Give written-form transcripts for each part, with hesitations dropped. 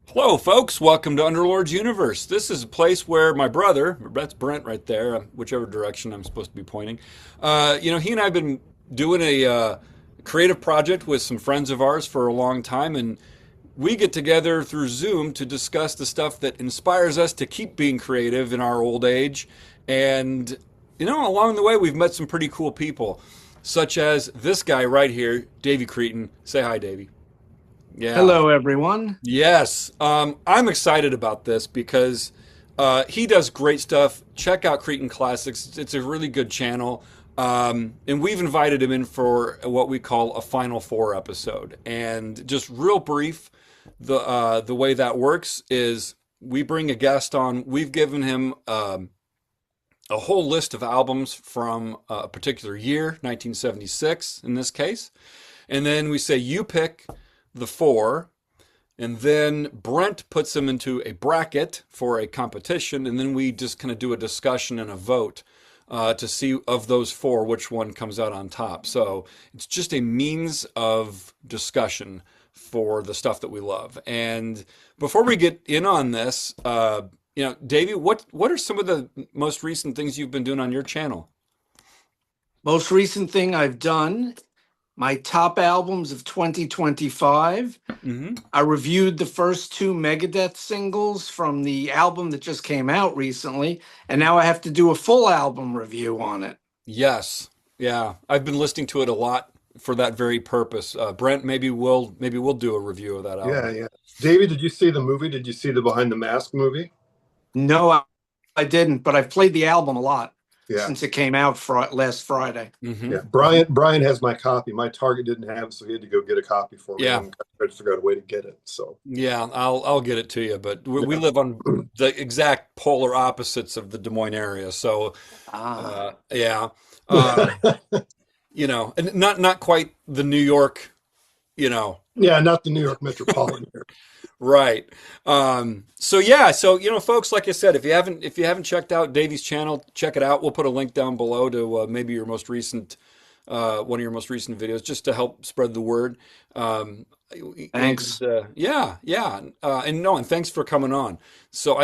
Hello, folks. Welcome to Underlords Universe. This is a place where my brother, that's Brent right there, whichever direction I'm supposed to be pointing. He and I have been doing a creative project with some friends of ours for a long time, and we get together through Zoom to discuss the stuff that inspires us to keep being creative in our old age. And, along the way, we've met some pretty cool people, such as this guy right here, Davey Cretin. Say hi, Davey. Yeah. Hello, everyone. Yes, I'm excited about this because he does great stuff. Check out Cretin Classics; it's a really good channel, and we've invited him in for what we call a Final Four episode. And just real brief, the way that works is we bring a guest on. We've given him a whole list of albums from a particular year, 1976 in this case, and then we say you pick the four, and then Brent puts them into a bracket for a competition, and then we just kind of do a discussion and a vote to see of those four which one comes out on top. So it's just a means of discussion for the stuff that we love. And before we get in on this, Davey, what are some of the most recent things you've been doing on your channel? Most recent thing I've done, my top albums of 2025. Mm-hmm. I reviewed the first two Megadeth singles from the album that just came out recently, and now I have to do a full album review on it. Yes. Yeah. I've been listening to it a lot for that very purpose. Brent, maybe we'll do a review of that album. Yeah. David, did you see the movie? Did you see the Behind the Mask movie? No, I didn't, but I've played the album a lot since it came out last Friday. Mm-hmm. Yeah, Brian has my copy. My Target didn't have it, so he had to go get a copy for me. Yeah. And I just figured out a way to get it. So Yeah, I'll get it to you, but we live on the exact polar opposites of the Des Moines area, so yeah, and not quite the New York, yeah, not the New York metropolitan area. Right. So folks, like I said, if you haven't checked out Davey's channel, check it out. We'll put a link down below to maybe your most recent one of your most recent videos, just to help spread the word. Thanks. And thanks for coming on. So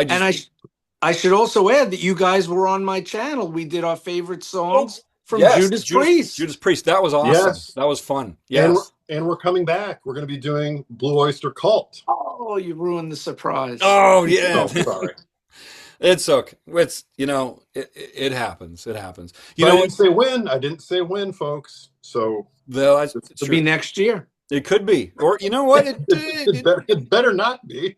I should also add that you guys were on my channel. We did our favorite songs from Judas Priest. Judas Priest. That was awesome. Yes. That was fun. Yes. And we're coming back. We're going to be doing Blue Oyster Cult. Oh, you ruined the surprise. Oh, yeah. Oh, sorry. It's okay. It happens. It happens. I didn't say when, folks. So it'll be next year. It could be. Or you know what? It better not be.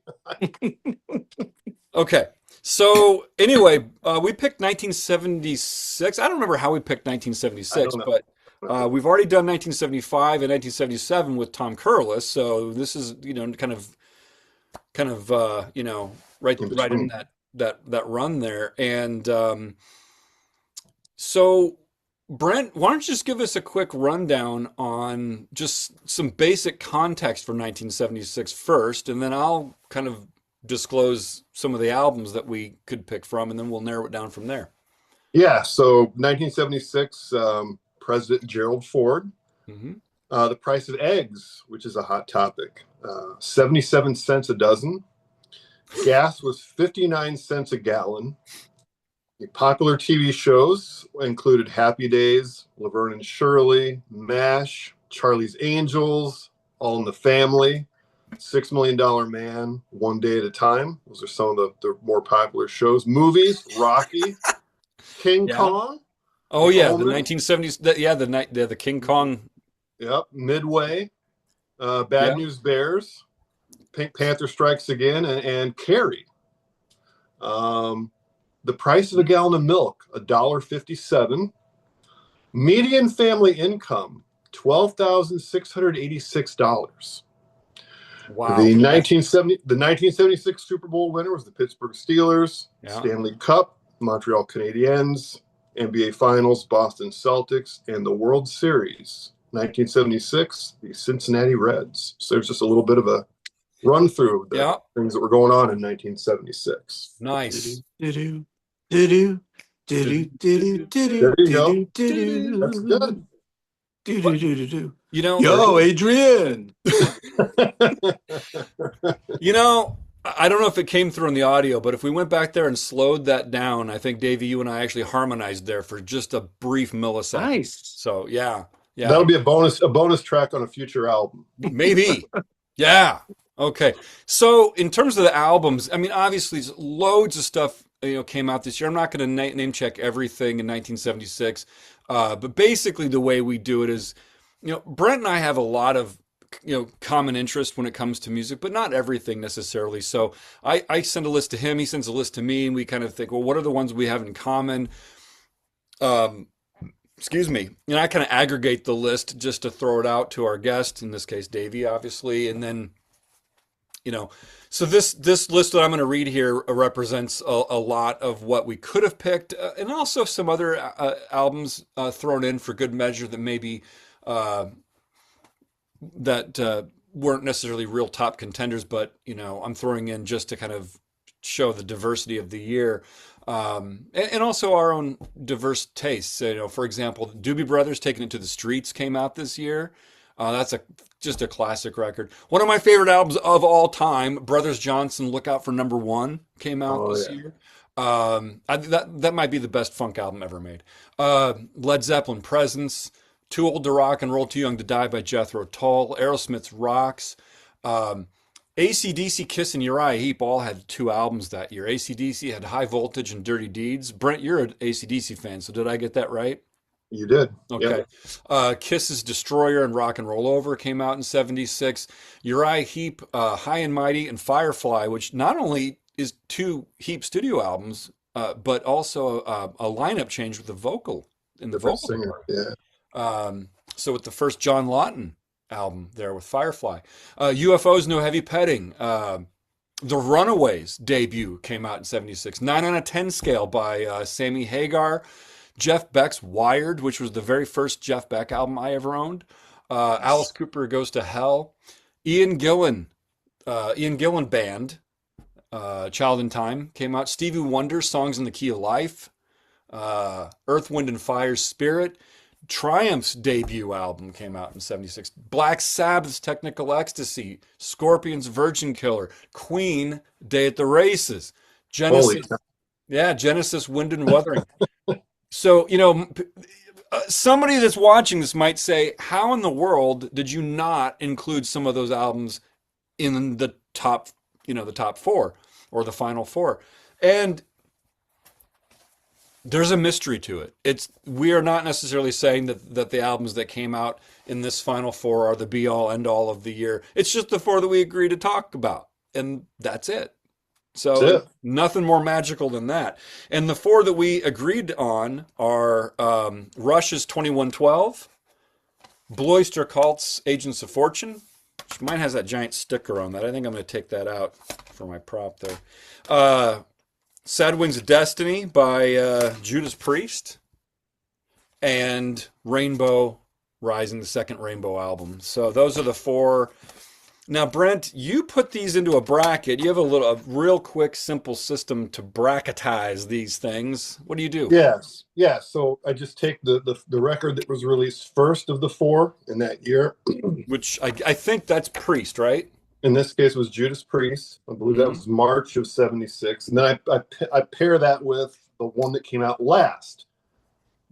Okay. So anyway, we picked 1976. I don't remember how we picked 1976, but we've already done 1975 and 1977 with Tom Curlis. So this is, right in that run there. And so Brent, why don't you just give us a quick rundown on just some basic context for 1976 first, and then I'll kind of disclose some of the albums that we could pick from, and then we'll narrow it down from there. Yeah, so 1976, President Gerald Ford. Mm-hmm. The price of eggs, which is a hot topic, 77 cents a dozen. Gas was 59 cents a gallon. The popular TV shows included Happy Days, Laverne and Shirley, MASH, Charlie's Angels, All in the Family, $6 Million Man, One Day at a Time. Those are some of the more popular shows. Movies, Rocky, King Kong. Oh yeah, the 1970s. The King Kong. Yep, Midway, Bad News Bears, Pink Panther Strikes Again, and Carrie. The price of a gallon of milk, $1.57. Median family income, $12,686. Wow. The 1976 Super Bowl winner was the Pittsburgh Steelers. Stanley Cup, Montreal Canadiens, NBA Finals, Boston Celtics, and the World Series. 1976, the Cincinnati Reds. So there's just a little bit of a run through the things that were going on in 1976. Nice. There you go. That's good. Do do do do do. You know, Yo, Adrian. you know, I don't know if it came through in the audio, but if we went back there and slowed that down, I think Davey, you and I actually harmonized there for just a brief millisecond. Nice. So yeah, yeah, That'll be a bonus track on a future album. maybe. Yeah. Okay. So in terms of the albums, I mean, obviously loads of stuff, came out this year. I'm not going to name check everything in 1976, but basically the way we do it is, Brent and I have a lot of common interest when it comes to music, but not everything necessarily. So I send a list to him, he sends a list to me, and we kind of think, well, what are the ones we have in common? Excuse me. I kind of aggregate the list just to throw it out to our guest, in this case, Davey, obviously, and then so this list that I'm going to read here represents a lot of what we could have picked, and also some other albums thrown in for good measure that maybe that weren't necessarily real top contenders, but I'm throwing in just to kind of show the diversity of the year, and also our own diverse tastes. For example, Doobie Brothers' "Taking It to the Streets" came out this year. That's just a classic record. One of my favorite albums of all time, Brothers Johnson, "Look Out for Number One," came out this year. That might be the best funk album ever made. Led Zeppelin, "Presence," "Too Old to Rock and Roll, Too Young to Die" by Jethro Tull, Aerosmith's "Rocks." AC/DC, Kiss, and Uriah Heep all had 2 albums that year. AC/DC had "High Voltage" and "Dirty Deeds." Brent, you're an AC/DC fan, so did I get that right? You did. Okay. Yep. Kiss's "Destroyer" and "Rock and Roll Over" came out in 76. Uriah Heep, "High and Mighty" and "Firefly," which not only is 2 Heep studio albums, but also a lineup change with the vocal in the vocal singer. part. Yeah. So with the first John Lawton album there with Firefly. UFO's "No Heavy Petting." The Runaways debut came out in 76. 9 on a 10 scale by Sammy Hagar. Jeff Beck's "Wired," which was the very first Jeff Beck album I ever owned. Alice Cooper "Goes to Hell." Ian Gillan Band, "Child in Time" came out. Stevie Wonder, "Songs in the Key of Life." Earth, Wind and Fire's "Spirit." Triumph's debut album came out in 76. Black Sabbath's "Technical Ecstasy." Scorpions' "Virgin Killer." Queen, "Day at the Races." Genesis, "Wind and Wuthering." So, somebody that's watching this might say, how in the world did you not include some of those albums in the top, the top 4 or the final 4? And there's a mystery to it. We are not necessarily saying that the albums that came out in this final 4 are the be all end all of the year. It's just the 4 that we agree to talk about, and that's it. So nothing more magical than that. And the 4 that we agreed on are Rush's 2112, Blue Oyster Cult's "Agents of Fortune," which mine has that giant sticker on that. I think I'm going to take that out for my prop there. Sad Wings of Destiny by Judas Priest, and Rainbow Rising, the second Rainbow album. So those are the 4. Now, Brent, you put these into a bracket. You have a real quick, simple system to bracketize these things. What do you do? Yes. Yeah. So I just take the record that was released first of the 4 in that year. Which I think that's Priest, right? In this case, it was Judas Priest. I believe that was March of 76. And then I pair that with the one that came out last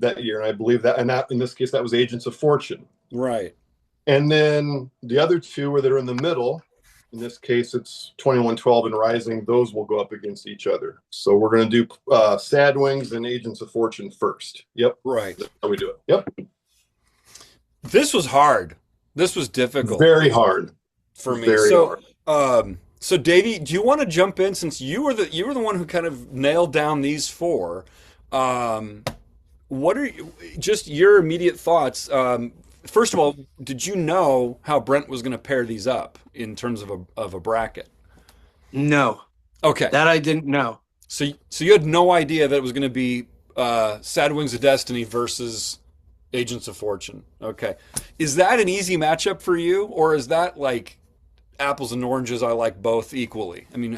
that year. And I believe that, in this case, that was Agents of Fortune. Right. And then the other 2 that are in the middle, in this case, it's 2112 and Rising. Those will go up against each other. So we're going to do Sad Wings and Agents of Fortune first. Yep. Right. That's how we do it. Yep. This was hard. This was difficult. Very hard. For me. Very hard. So Davey, do you want to jump in, since you were the one who kind of nailed down these 4? What are just your immediate thoughts? First of all, did you know how Brent was going to pair these up in terms of a bracket? No. Okay. That I didn't know. So you had no idea that it was going to be Sad Wings of Destiny versus Agents of Fortune. Okay. Is that an easy matchup for you, or is that like apples and oranges? I like both equally. I mean,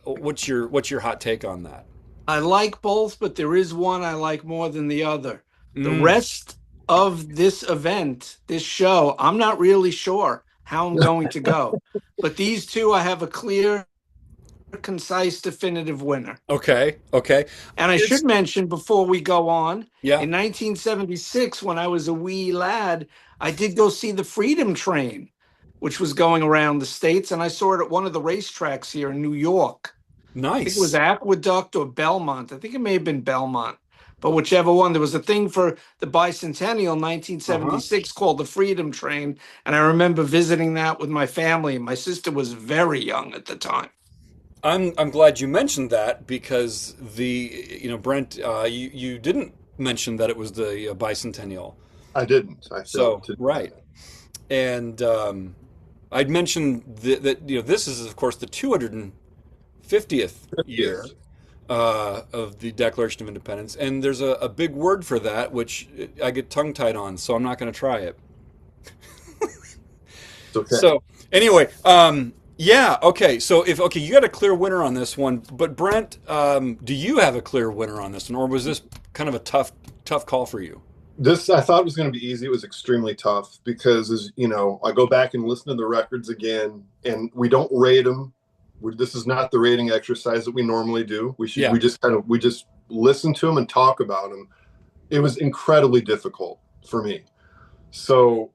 what's your hot take on that? I like both, but there is one I like more than the other. The rest of this event, this show, I'm not really sure how I'm going to go. But these two, I have a clear, concise, definitive winner. Okay. Okay. And I should It's mention before we go on, yeah. in 1976, when I was a wee lad, I did go see the Freedom Train, which was going around the States, and I saw it at one of the racetracks here in New York. I think it was Nice. Aqueduct or Belmont. I think it may have been Belmont, but whichever one. There was a thing for the bicentennial in Uh-huh. 1976 called the Freedom Train, and I remember visiting that with my family. My sister was very young at the time. I'm glad you mentioned that because Brent, you didn't mention that it was the bicentennial. I didn't. I failed So to do right, and I'd mentioned that this is of course the 250th that. year Yes. of the Declaration of Independence, and there's a big word for that which I get tongue tied on, so I'm not going to try it. It's okay. So anyway, yeah, okay. So if okay, you got a clear winner on this one, but Brent, do you have a clear winner on this one, or was this kind of a tough call for you? This I thought was going to be easy. It was extremely tough because, as you know, I go back and listen to the records again, and we don't rate them. This is not the rating exercise that we normally do. Yeah. We just listen to them and talk about them. It was incredibly difficult for me. So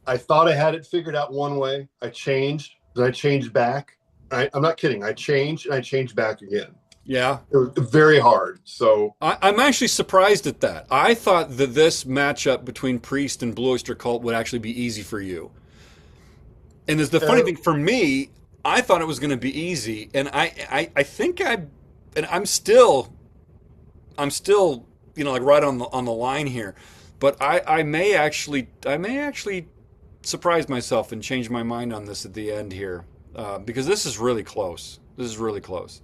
I thought I had it figured out one way. I changed, then I changed back. I'm not kidding. I changed and I changed back again. Yeah. It was very hard. So I'm actually surprised at that. I thought that this matchup between Priest and Blue Oyster Cult would actually be easy for you. And there's the funny uh, thing for me, I thought it was going to be easy, and I think and I'm still like right on the line here, but I may actually surprise myself and change my mind on this at the end here because this is really close. This is really close.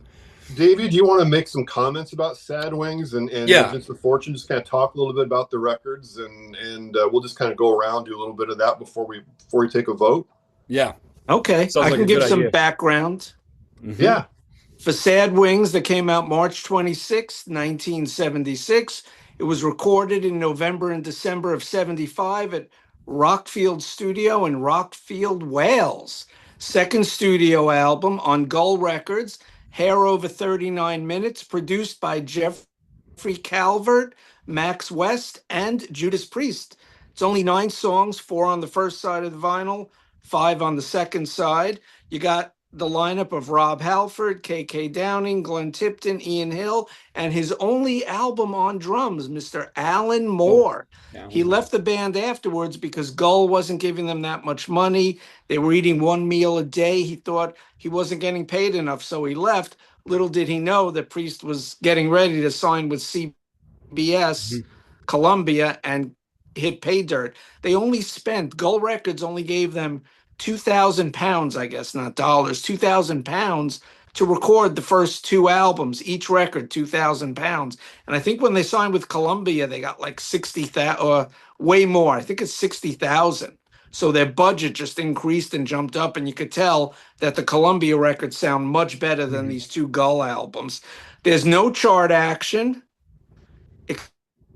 Davey, do you want to make some comments about Sad Wings and Yeah, Agents of Fortune? Just kind of talk a little bit about the records, and we'll just kind of go around, do a little bit of that before we take a vote. yeah. Okay, Sounds I like can a good give some idea. background. Hmm. Yeah, For Sad Wings, that came out March 26, 1976. It was recorded in November and December of 75 at Rockfield Studio in Rockfield, Wales. Second studio album on Gull Records, Hair Over 39 Minutes, produced by Jeffrey Calvert, Max West, and Judas Priest. It's only 9 songs, 4 on the first side of the vinyl, 5 on the second side. You got the lineup of Rob Halford, KK Downing, Glenn Tipton, Ian Hill, and his only album on drums, Mr. Alan Oh, Moore. yeah. He left the band afterwards because Gull wasn't giving them that much money. They were eating 1 meal a day. He thought he wasn't getting paid enough, so he left. Little did he know that Priest was getting ready to sign with CBS, Mhm. Columbia, and hit pay dirt. Gull Records only gave them 2,000 pounds, I guess, not dollars, 2,000 pounds to record the first 2 albums, each record, 2,000 pounds. And I think when they signed with Columbia, they got like 60,000 or way more. I think it's 60,000. So their budget just increased and jumped up. And you could tell that the Columbia records sound much better than Mhm. these 2 Gull albums. There's no chart action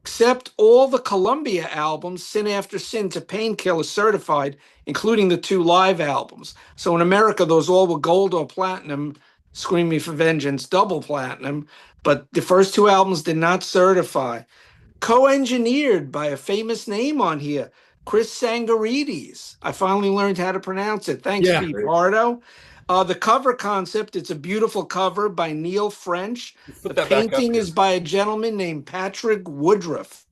except all the Columbia albums, Sin After Sin to Painkiller certified, including the 2 live albums. So in America, those all were gold or platinum, Scream Me for Vengeance, double platinum, but the first 2 albums did not certify. Co-engineered by a famous name on here, Chris Sangarides. I finally learned how to pronounce it. Thanks, Yeah. Pete great. Pardo. The cover concept, it's a beautiful cover by Neil French. Put The that back up painting here. is by a gentleman named Patrick Woodruff.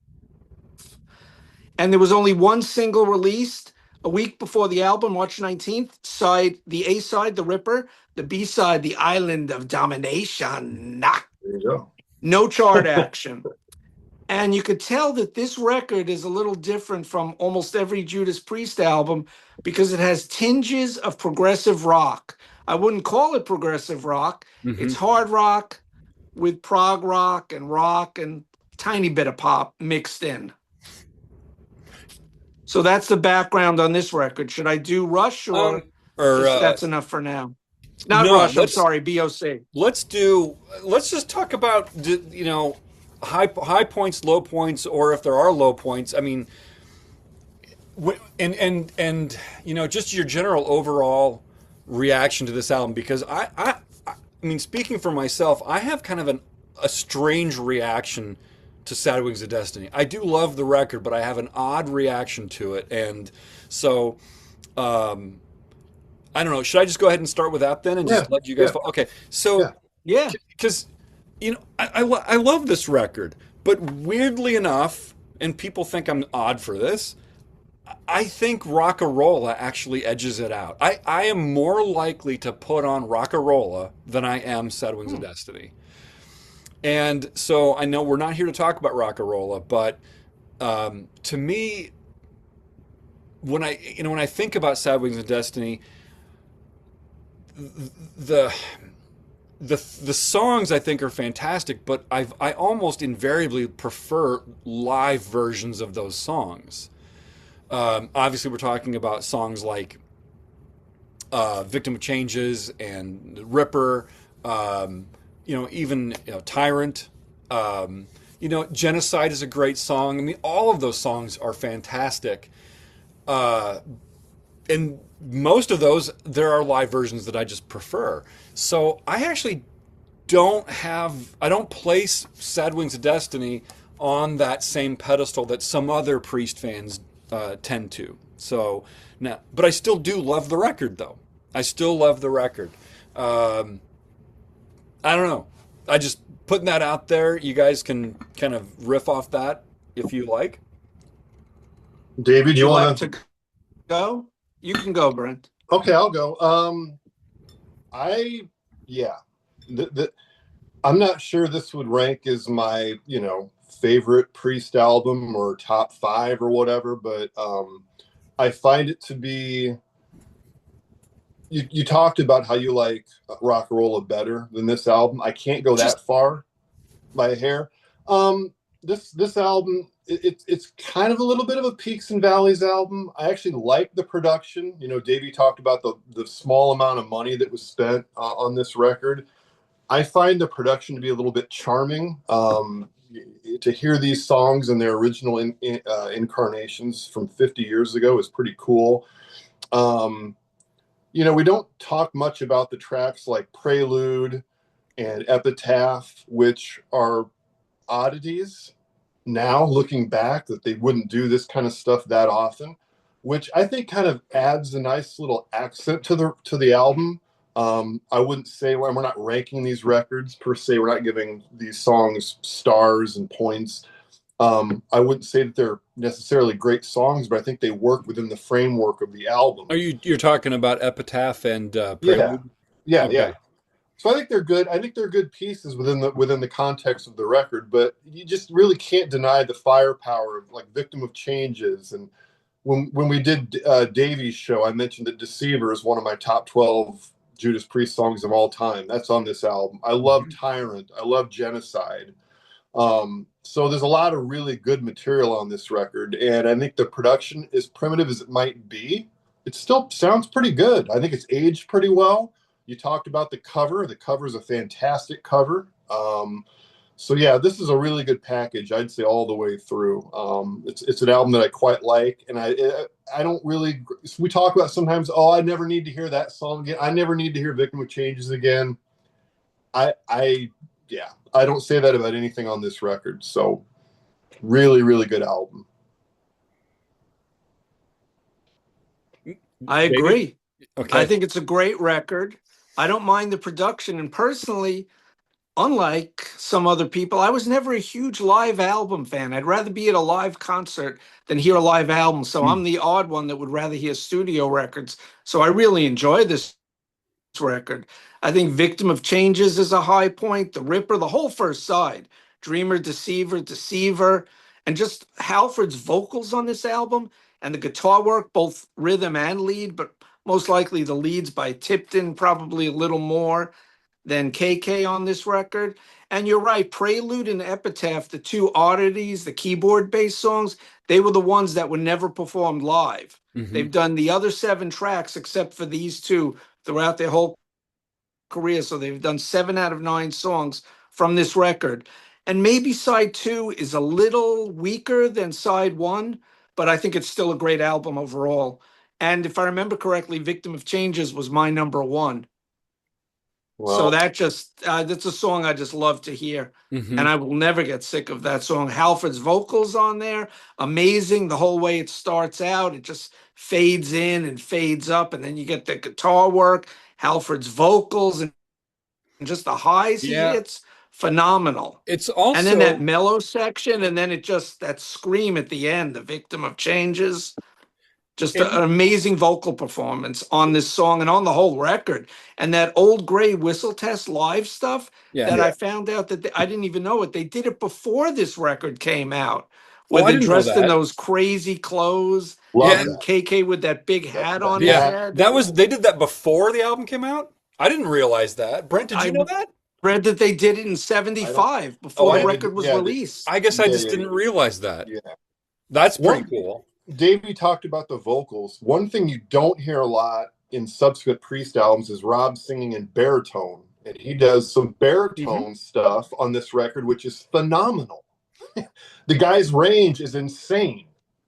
And there was only one single released a week before the album, March 19th. The A side, The Ripper. The B side, The Island of Domination. There you go. No chart action. And you could tell that this record is a little different from almost every Judas Priest album because it has tinges of progressive rock. I wouldn't call it progressive rock. Hmm. It's hard rock with prog rock and tiny bit of pop mixed in. So that's the background on this record. Should I do Rush or Or that's enough for now? Not no, Rush, I'm sorry, B.O.C. let's just talk about high points, low points, or if there are low points. I mean, And you know, just your general overall reaction to this album, because I mean, speaking for myself, I have kind of a strange reaction to Sad Wings of Destiny. I do love the record, but I have an odd reaction to it, and so I don't know. Should I just go ahead and start with that then, and Yeah, just let you guys? yeah, Okay, so yeah. Yeah. because you know, I love this record, but weirdly enough, and people think I'm odd for this, I think Rockarola actually edges it out. I am more likely to put on Rockarola than I am Sad Wings of Destiny. And so I know we're not here to talk about Rockarola, but to me, when I think about Sad Wings of Destiny, the the songs I think are fantastic, but I almost invariably prefer live versions of those songs. Obviously, we're talking about songs like "Victim of Changes" and "Ripper." You know, even "Tyrant." You know, "Genocide" is a great song. I mean, all of those songs are fantastic. And most of those, there are live versions that I just prefer. So I actually I don't place Sad Wings of Destiny on that same pedestal that some other Priest fans tend to. So now, but I still do love the record, though. I still love the record. I don't know. I just putting that out there. You guys can kind of riff off that if you like. David, Would you you like want to go? You can go, Brent. Okay, I'll go. I yeah. I'm not sure this would rank as my, favorite Priest album or top 5 or whatever, but I find it to be. You talked about how you like Rockarola better than this album. I can't go that far by a hair. This album, it's kind of a little bit of a peaks and valleys album. I actually like the production. Davey talked about the small amount of money that was spent on this record. I find the production to be a little bit charming. To hear these songs in their original incarnations from 50 years ago is pretty cool. We don't talk much about the tracks like Prelude and Epitaph, which are oddities now looking back, that they wouldn't do this kind of stuff that often, which I think kind of adds a nice little accent to the album. I wouldn't say, well, we're not ranking these records per se. We're not giving these songs stars and points. I wouldn't say that they're necessarily great songs, but I think they work within the framework of the album. You're talking about Epitaph and Prelude? Yeah. Okay. So I think they're good. I think they're good pieces within the context of the record, but you just really can't deny the firepower of like "Victim of Changes." And when we did Davey's show, I mentioned that "Deceiver" is one of my top 12 Judas Priest songs of all time. That's on this album. I love "Tyrant." I love "Genocide." So there's a lot of really good material on this record, and I think the production, as primitive as it might be, it still sounds pretty good. I think it's aged pretty well. You talked about the cover. The cover is a fantastic cover. So yeah, this is a really good package, I'd say, all the way through. It's an album that I quite like, and I don't really. We talk about sometimes, oh, I never need to hear that song again. I never need to hear "Victim of Changes" again. I don't say that about anything on this record. So really, really good album. I agree. Okay. I think it's a great record. I don't mind the production. And personally, unlike some other people, I was never a huge live album fan. I'd rather be at a live concert than hear a live album. So I'm the odd one that would rather hear studio records. So I really enjoy this record. I think "Victim of Changes" is a high point. "The Ripper," the whole first side, "Dreamer," Deceiver, and just Halford's vocals on this album and the guitar work, both rhythm and lead, but most likely the leads by Tipton, probably a little more than KK on this record. And you're right, Prelude and Epitaph, the two oddities, the keyboard-based songs, they were the ones that were never performed live. Mm-hmm. They've done the other 7 tracks, except for these 2, throughout their whole career. So they've done 7 out of 9 songs from this record. And maybe side 2 is a little weaker than side 1, but I think it's still a great album overall. And if I remember correctly, Victim of Changes was my number one. So Well, that's a song I just love to hear. Hmm. And I will never get sick of that song. Halford's vocals on there, amazing. The whole way it starts out, it just fades in and fades up, and then you get the guitar work, Halford's vocals, and just the highs he Yeah. hits, phenomenal. It's And then that also, mellow section, and then it just that scream at the end, the victim of changes. Just and an amazing vocal performance on this song and on the whole record. And that old gray whistle test live stuff yeah. that yeah, I found out that I didn't even know it. They did it before this record came out, Oh, where I they're didn't know dressed in that. those crazy clothes love Yeah. and that. KK with that big hat The on his Yeah. hat. head. That was, they did that before the album came out? I didn't realize that. Brent, did you I know that? read that they did it in I don't. 75 Oh, before I the Yeah, didn't. record was yeah, released. I guess I yeah, just yeah, didn't realize that. yeah. That's pretty One, cool. Davey talked about the vocals. One thing you don't hear a lot in subsequent Priest albums is Rob singing in baritone, and he does some Hmm. baritone stuff on this record, which is phenomenal. The guy's range is insane,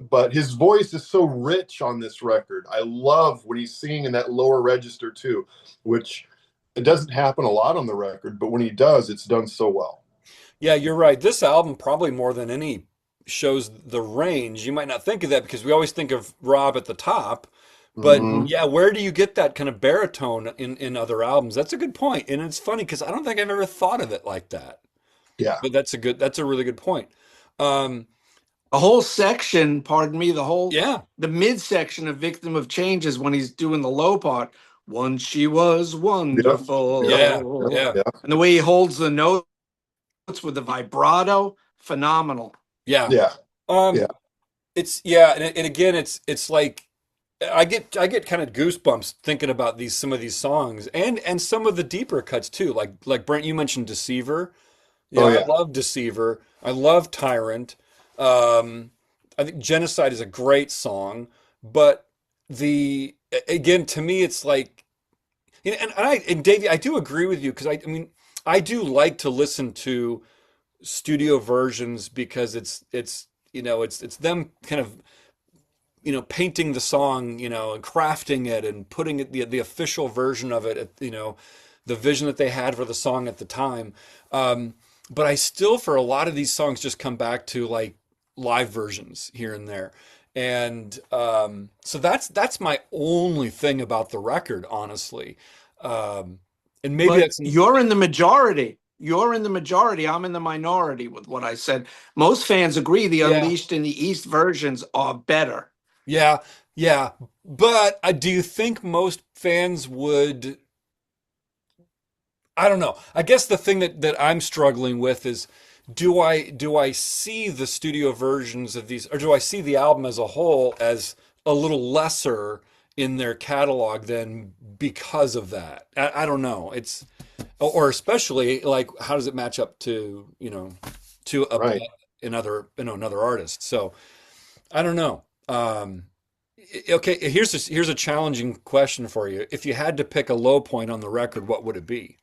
but his voice is so rich on this record. I love when he's singing in that lower register too, which it doesn't happen a lot on the record, but when he does, it's done so well. Yeah, you're right. This album, probably more than any, shows the range. You might not think of that because we always think of Rob at the top. But Hmm. yeah, where do you get that kind of baritone in other albums? That's a good point. And it's funny because I don't think I've ever thought of it like that. Yeah, But that's a really good point. Um, The whole section, pardon me, yeah, the midsection of Victim of Changes when he's doing the low part. Once she was yep, yep, yeah, yep, wonderful. yeah, yep, And the way he holds the notes with the vibrato, phenomenal. yeah. yeah, Um, yeah. it's yeah, and again, it's like I get kind of goosebumps thinking about these some of these songs and some of the deeper cuts too. Like Brent, you mentioned Deceiver. Yeah, Oh I yeah, love Deceiver. I love Tyrant. I think Genocide is a great song, but again to me it's like, and Davey, I do agree with you because I mean I do like to listen to studio versions because it's it's them kind of painting the song, and crafting it and putting it the official version of it at, the vision that they had for the song at the time. But I still, for a lot of these songs, just come back to like live versions here and there. And so that's my only thing about the record, honestly. And maybe But that's you're in the majority. You're in the majority. I'm in the minority with what I said. Most fans agree the yeah, Unleashed and the East versions are better. yeah, yeah. But do you think most fans would? I don't know. I guess the thing that I'm struggling with is do I see the studio versions of these, or do I see the album as a whole as a little lesser in their catalog than because of that? I don't know. It's or especially like how does it match up to to right. another artist? So I don't know. Okay, here's a challenging question for you. If you had to pick a low point on the record, what would it be?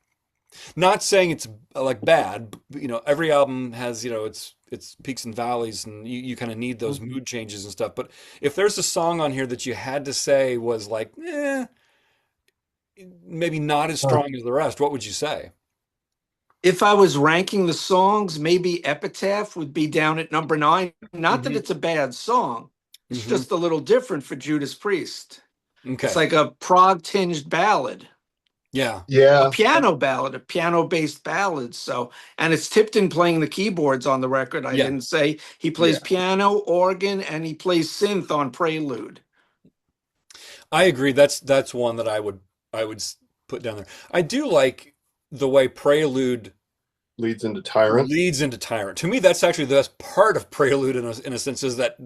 Not saying it's like bad, but, every album has, its peaks and valleys, and you kind of need those mood changes and stuff. But if there's a song on here that you had to say was like, maybe not as strong as the rest, what would you say? If I was ranking the songs, maybe Epitaph would be down at number 9. Not that Hmm. it's a bad song. It's Hmm. just a little different for Judas Priest. It's Okay. like a prog-tinged ballad. A Yeah. Yeah, piano ballad, a piano-based ballad. So, and it's Tipton playing the keyboards on the record. I Yeah. didn't say he plays yeah. piano, organ, and he plays synth on Prelude. I agree. That's one that I would put down there. I do like the way Prelude Leads into Tyrant. leads into Tyrant. To me, that's actually the best part of Prelude in a sense is that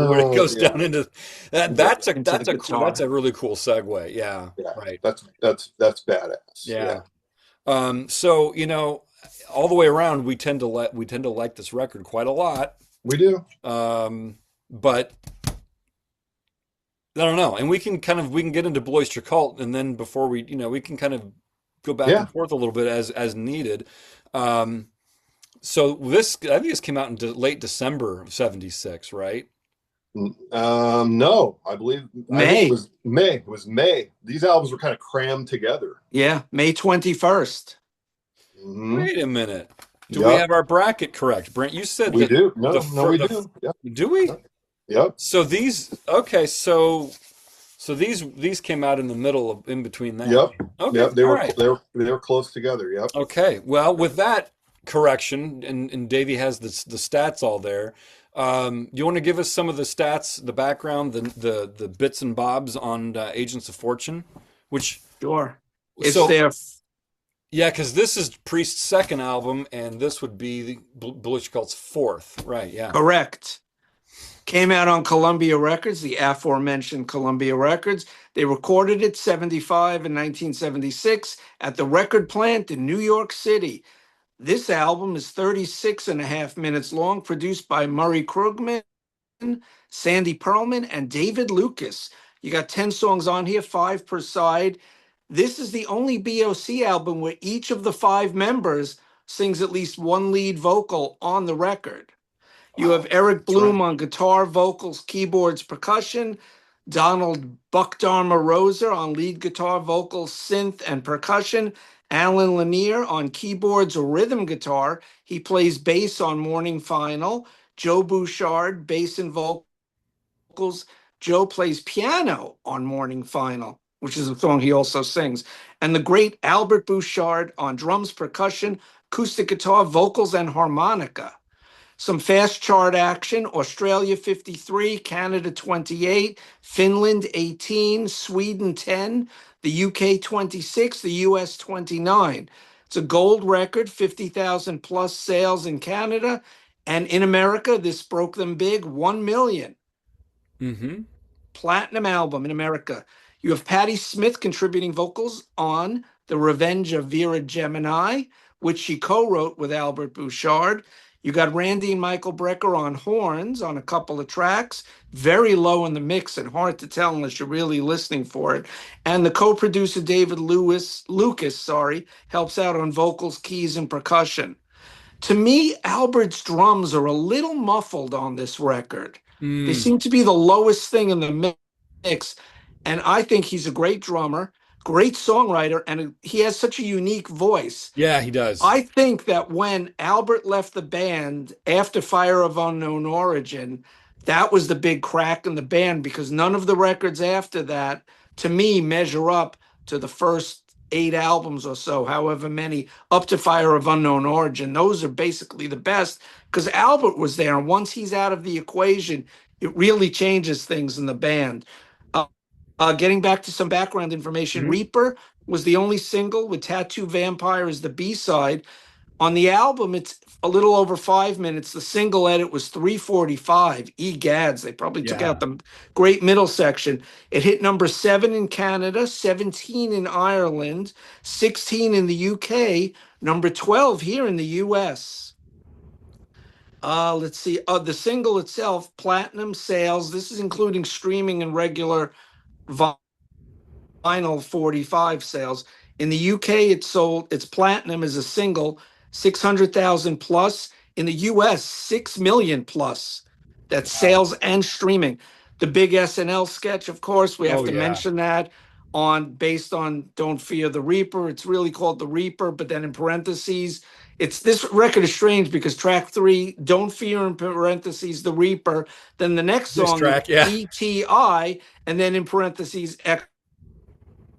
where it goes Yeah, down into that. yeah, Into the That's guitar. a really cool segue. Yeah, yeah. right. That's badass. Yeah, Yeah. So all the way around, we tend to like this record quite a lot. we do. But I don't know, and we can get into Oyster Cult, and then before we can kind of go back Yeah, and forth a little bit as needed. Um, So this, I think this came out in late December of '76, right? No, I think it May. was May. It was May. These albums were kind of crammed together. Yeah, May 21st. Hmm. Wait a minute. Do we Yep, have our bracket correct, Brent? You said we that do. the No, fir we the do. Yep, do we? yep, yep, So these okay, so these came out in the middle of in between that. yep, Okay, yep. They all were right. they were close together. Yep. Okay. Well, with that correction, and Davey has the stats all there. You want to give us some of the stats, the background, the bits and bobs on Agents of Fortune, which Sure. It's so their yeah, because this is Priest's second album, and this would be the Blues Cult's fourth, right? Yeah. correct. Came out on Columbia Records, the aforementioned Columbia Records. They recorded it 75 and 1976 at the record plant in New York City. This album is 36 and a half minutes long, produced by Murray Krugman, Sandy Pearlman, and David Lucas. You got 10 songs on here, 5 per side. This is the only B.O.C. album where each of the 5 members sings at least one lead vocal on the record. You have Wow, Eric that's right. Bloom on guitar, vocals, keyboards, percussion, Donald Buckdharma Roser on lead guitar, vocals, synth, and percussion, Alan Lanier on keyboards or rhythm guitar. He plays bass on Morning Final, Joe Bouchard, bass and vocals. Joe plays piano on Morning Final, which is a song he also sings. And the great Albert Bouchard on drums, percussion, acoustic guitar, vocals, and harmonica. Some fast chart action: Australia 53, Canada 28, Finland 18, Sweden 10, the UK 26, the US 29. It's a gold record, 50,000 plus sales in Canada. And in America, this broke them big, 1 million. Mm-hmm. Platinum album in America. You have Patti Smith contributing vocals on The Revenge of Vera Gemini, which she co-wrote with Albert Bouchard. You got Randy and Michael Brecker on horns on a couple of tracks, very low in the mix and hard to tell unless you're really listening for it. And the co-producer David Lucas, helps out on vocals, keys, and percussion. To me, Albert's drums are a little muffled on this record. They Mm. seem to be the lowest thing in the mix. And I think he's a great drummer, great songwriter, and he has such a unique voice. Yeah, he does. I think that when Albert left the band after Fire of Unknown Origin, that was the big crack in the band because none of the records after that, to me, measure up to the first 8 albums or so, however many, up to Fire of Unknown Origin. Those are basically the best because Albert was there. And once he's out of the equation, it really changes things in the band. Getting back to some background information, Mhm. Reaper was the only single with Tattoo Vampire as the B-side. On the album, it's a little over 5 minutes. The single edit was 3:45. Egads, they probably took Yeah. out the great middle section. It hit number 7 in Canada, 17 in Ireland, 16 in the UK, number 12 here in the US. Let's see. The single itself, platinum sales. This is including streaming and regular vinyl 45 sales. In the UK, it sold its platinum as a single, 600,000 plus. In the US, 6 million plus. That's Wow. sales and streaming. The big SNL sketch, of course, we have Oh to yeah. mention that based on Don't Fear the Reaper. It's really called The Reaper, but then in parentheses, this record is strange because track 3, Don't Fear in parentheses The Reaper. Then the next This song is track, yeah. ETI, and then in parentheses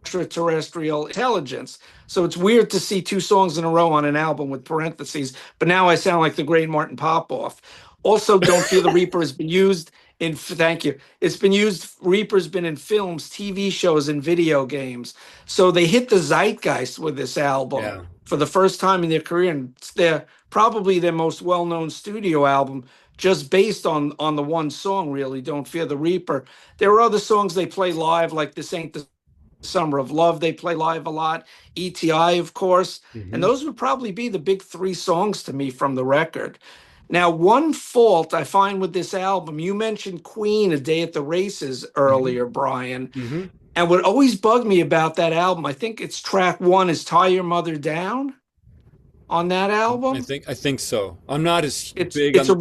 extraterrestrial intelligence. So it's weird to see 2 songs in a row on an album with parentheses, but now I sound like the great Martin Popoff. Also, Don't Fear the Reaper has been used thank you. It's been used, Reaper's been in films, TV shows, and video games. So they hit the zeitgeist with this album Yeah. for the first time in their career. And it's probably their most well-known studio album, just based on the one song, really, Don't Fear the Reaper. There are other songs they play live, like This Ain't the Summer of Love, they play live a lot. ETI, of course. And Mhm. those would probably be the big 3 songs to me from the record. Now, one fault I find with this album, you mentioned Queen, A Day at the Races earlier, Brian. Mhm. And what always bugged me about that album, I think it's track 1 is Tie Your Mother Down. on that album. I think so. I'm not as It's big it's on. a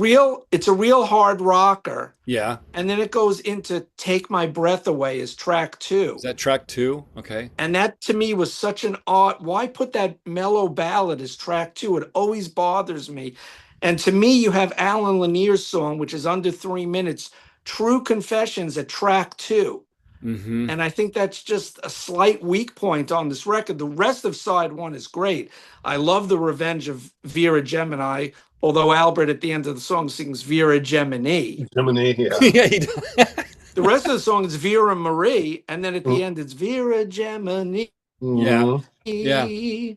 real hard rocker, Yeah. and then it goes into "Take My Breath Away" as track Is two. that track two? Okay. And that to me was such an odd. Why put that mellow ballad as track two? It always bothers me. And to me, you have Alan Lanier's song, which is under 3 minutes, "True Confessions" at track two. Mm-hmm. And I think that's just a slight weak point on this record. The rest of side one is great. I love the revenge of Vera Gemini, although Albert at the end of the song sings Vera Gemini. Gemini, yeah. Yeah, he does. The rest of the song is Vera Marie, and then at the end it's Vera Gemini. Yeah. Yeah.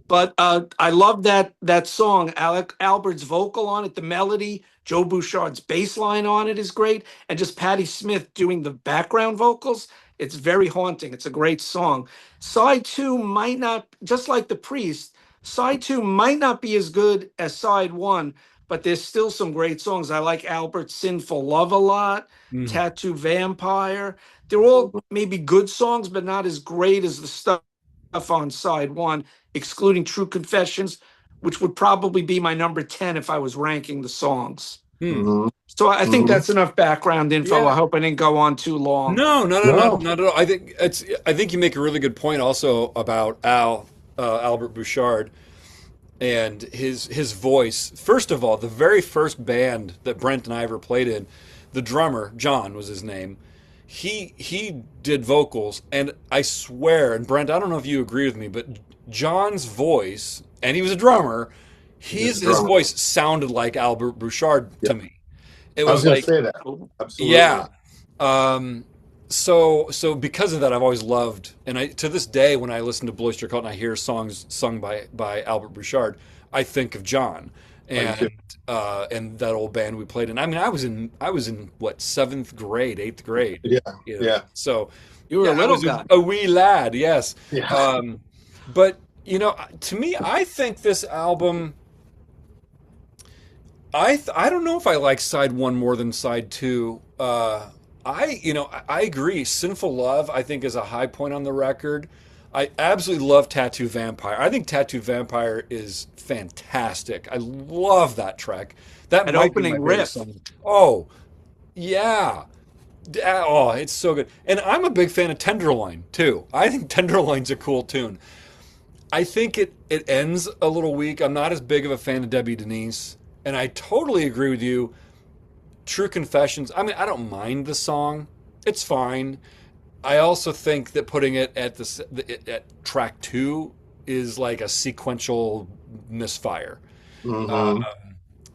But I love that song. Albert's vocal on it, the melody, Joe Bouchard's bass line on it is great, and just Patti Smith doing the background vocals. It's very haunting. It's a great song. Side two might not, just like The Priest, side two might not be as good as side one, but there's still some great songs. I like Albert's Sinful Love a lot, Tattoo Vampire. They're all maybe good songs, but not as great as the stuff on side one, excluding True Confessions, which would probably be my number 10 if I was ranking the songs. So I think that's enough background info. Yeah. I hope I didn't go on too long. No, not at all. I think you make a really good point also about Albert Bouchard and his voice. First of all, the very first band that Brent and I ever played in, the drummer, John was his name. He did vocals, and I swear, and Brent, I don't know if you agree with me, but John's voice, and he was a drummer, his voice sounded like Albert Bouchard to me. It was I like, was going to say that. Absolutely. Yeah. So because of that, I've always loved, and to this day, when I listen to Oyster and I hear songs sung by Albert Bouchard, I think of John and that old band we played in. I mean, I was in what, 7th grade, 8th grade. Yeah, you know? yeah. So you were a little I was guy, a wee lad, yes. Yeah. But to me, I think this album. I don't know if I like side one more than side two. I agree. Sinful Love, I think, is a high point on the record. I absolutely love Tattoo Vampire. I think Tattoo Vampire is fantastic. I love that track. That an might opening be my favorite riff. song. Oh, yeah. Oh, it's so good. And I'm a big fan of Tenderloin, too. I think Tenderloin's a cool tune. I think it ends a little weak. I'm not as big of a fan of Debbie Denise. And I totally agree with you. True Confessions, I mean, I don't mind the song. It's fine. I also think that putting it at track two is like a sequential misfire.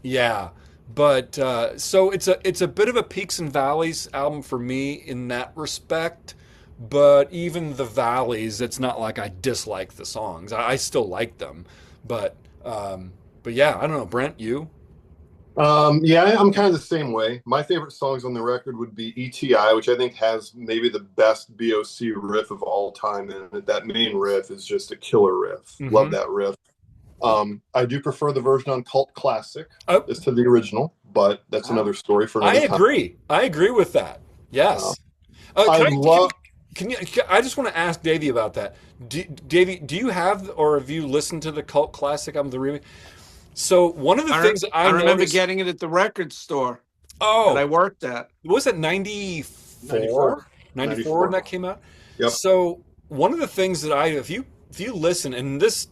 Yeah. But so it's a bit of a peaks and valleys album for me in that respect. But even the valleys, it's not like I dislike the songs. I still like them. But yeah, I don't know. Brent, you? Yeah, I'm kind of the same way. My favorite songs on the record would be ETI, which I think has maybe the best B.O.C. riff of all time. And that main riff is just a killer riff. Love that riff. I do prefer the version on Cult Classic as to the original, but that's another story for another time. I agree with that. Yes. Can you? I just want to ask Davey about that. Davey, do you have or have you listened to the Cult Classic album, the remake? So one of the things I remember noticed, getting it at the record store. that I worked at. Was it 94 when that came out? Yep. So one of the things that if you listen, and this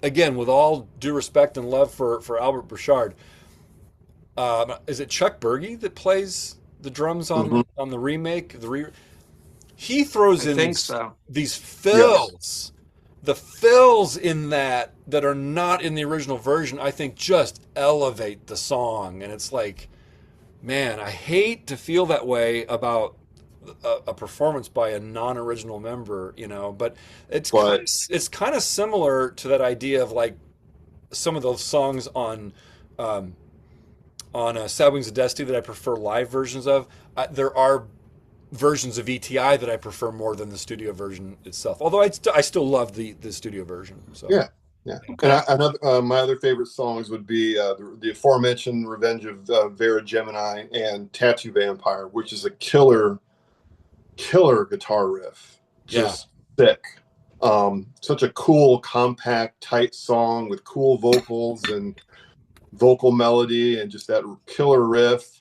again with all due respect and love for Albert Bouchard, is it Chuck Berge that plays the drums on the remake? He throws in these fills. Yes. The fills in that are not in the original version, I think, just elevate the song. And it's like, man, I hate to feel that way about a performance by a non-original member, but it's kind of similar to that idea of like some of those songs on Sad Wings of Destiny that I prefer live versions of. There are versions of ETI that I prefer more than the studio version itself. Although I still love the studio version. So. Yeah. Okay. And my other favorite songs would be the aforementioned Revenge of Vera Gemini and Tattoo Vampire, which is a killer guitar riff. Just thick. Such a cool, compact, tight song with cool vocals and vocal melody and just that killer riff.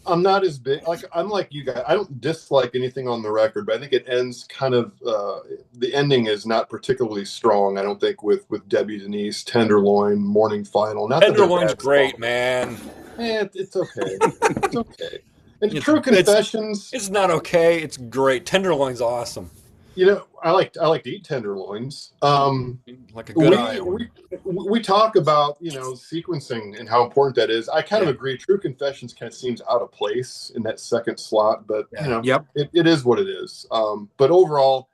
I'm not as big, like I'm like you guys. I don't dislike anything on the record, but I think it ends kind of. The ending is not particularly strong. I don't think with Debbie Denise, Tenderloin, Morning Final. Not that they're Tenderloin's bad great, songs. man. It's okay. It's okay. And It's- True Confessions. It's not okay. It's great. Tenderloin's awesome. You know, I like to eat tenderloins. Like a good Iowan. We talk about, you know, sequencing and how important that is. I kind of agree. True Confessions kind of seems out of place in that second slot, but you know, it is what it is. But overall,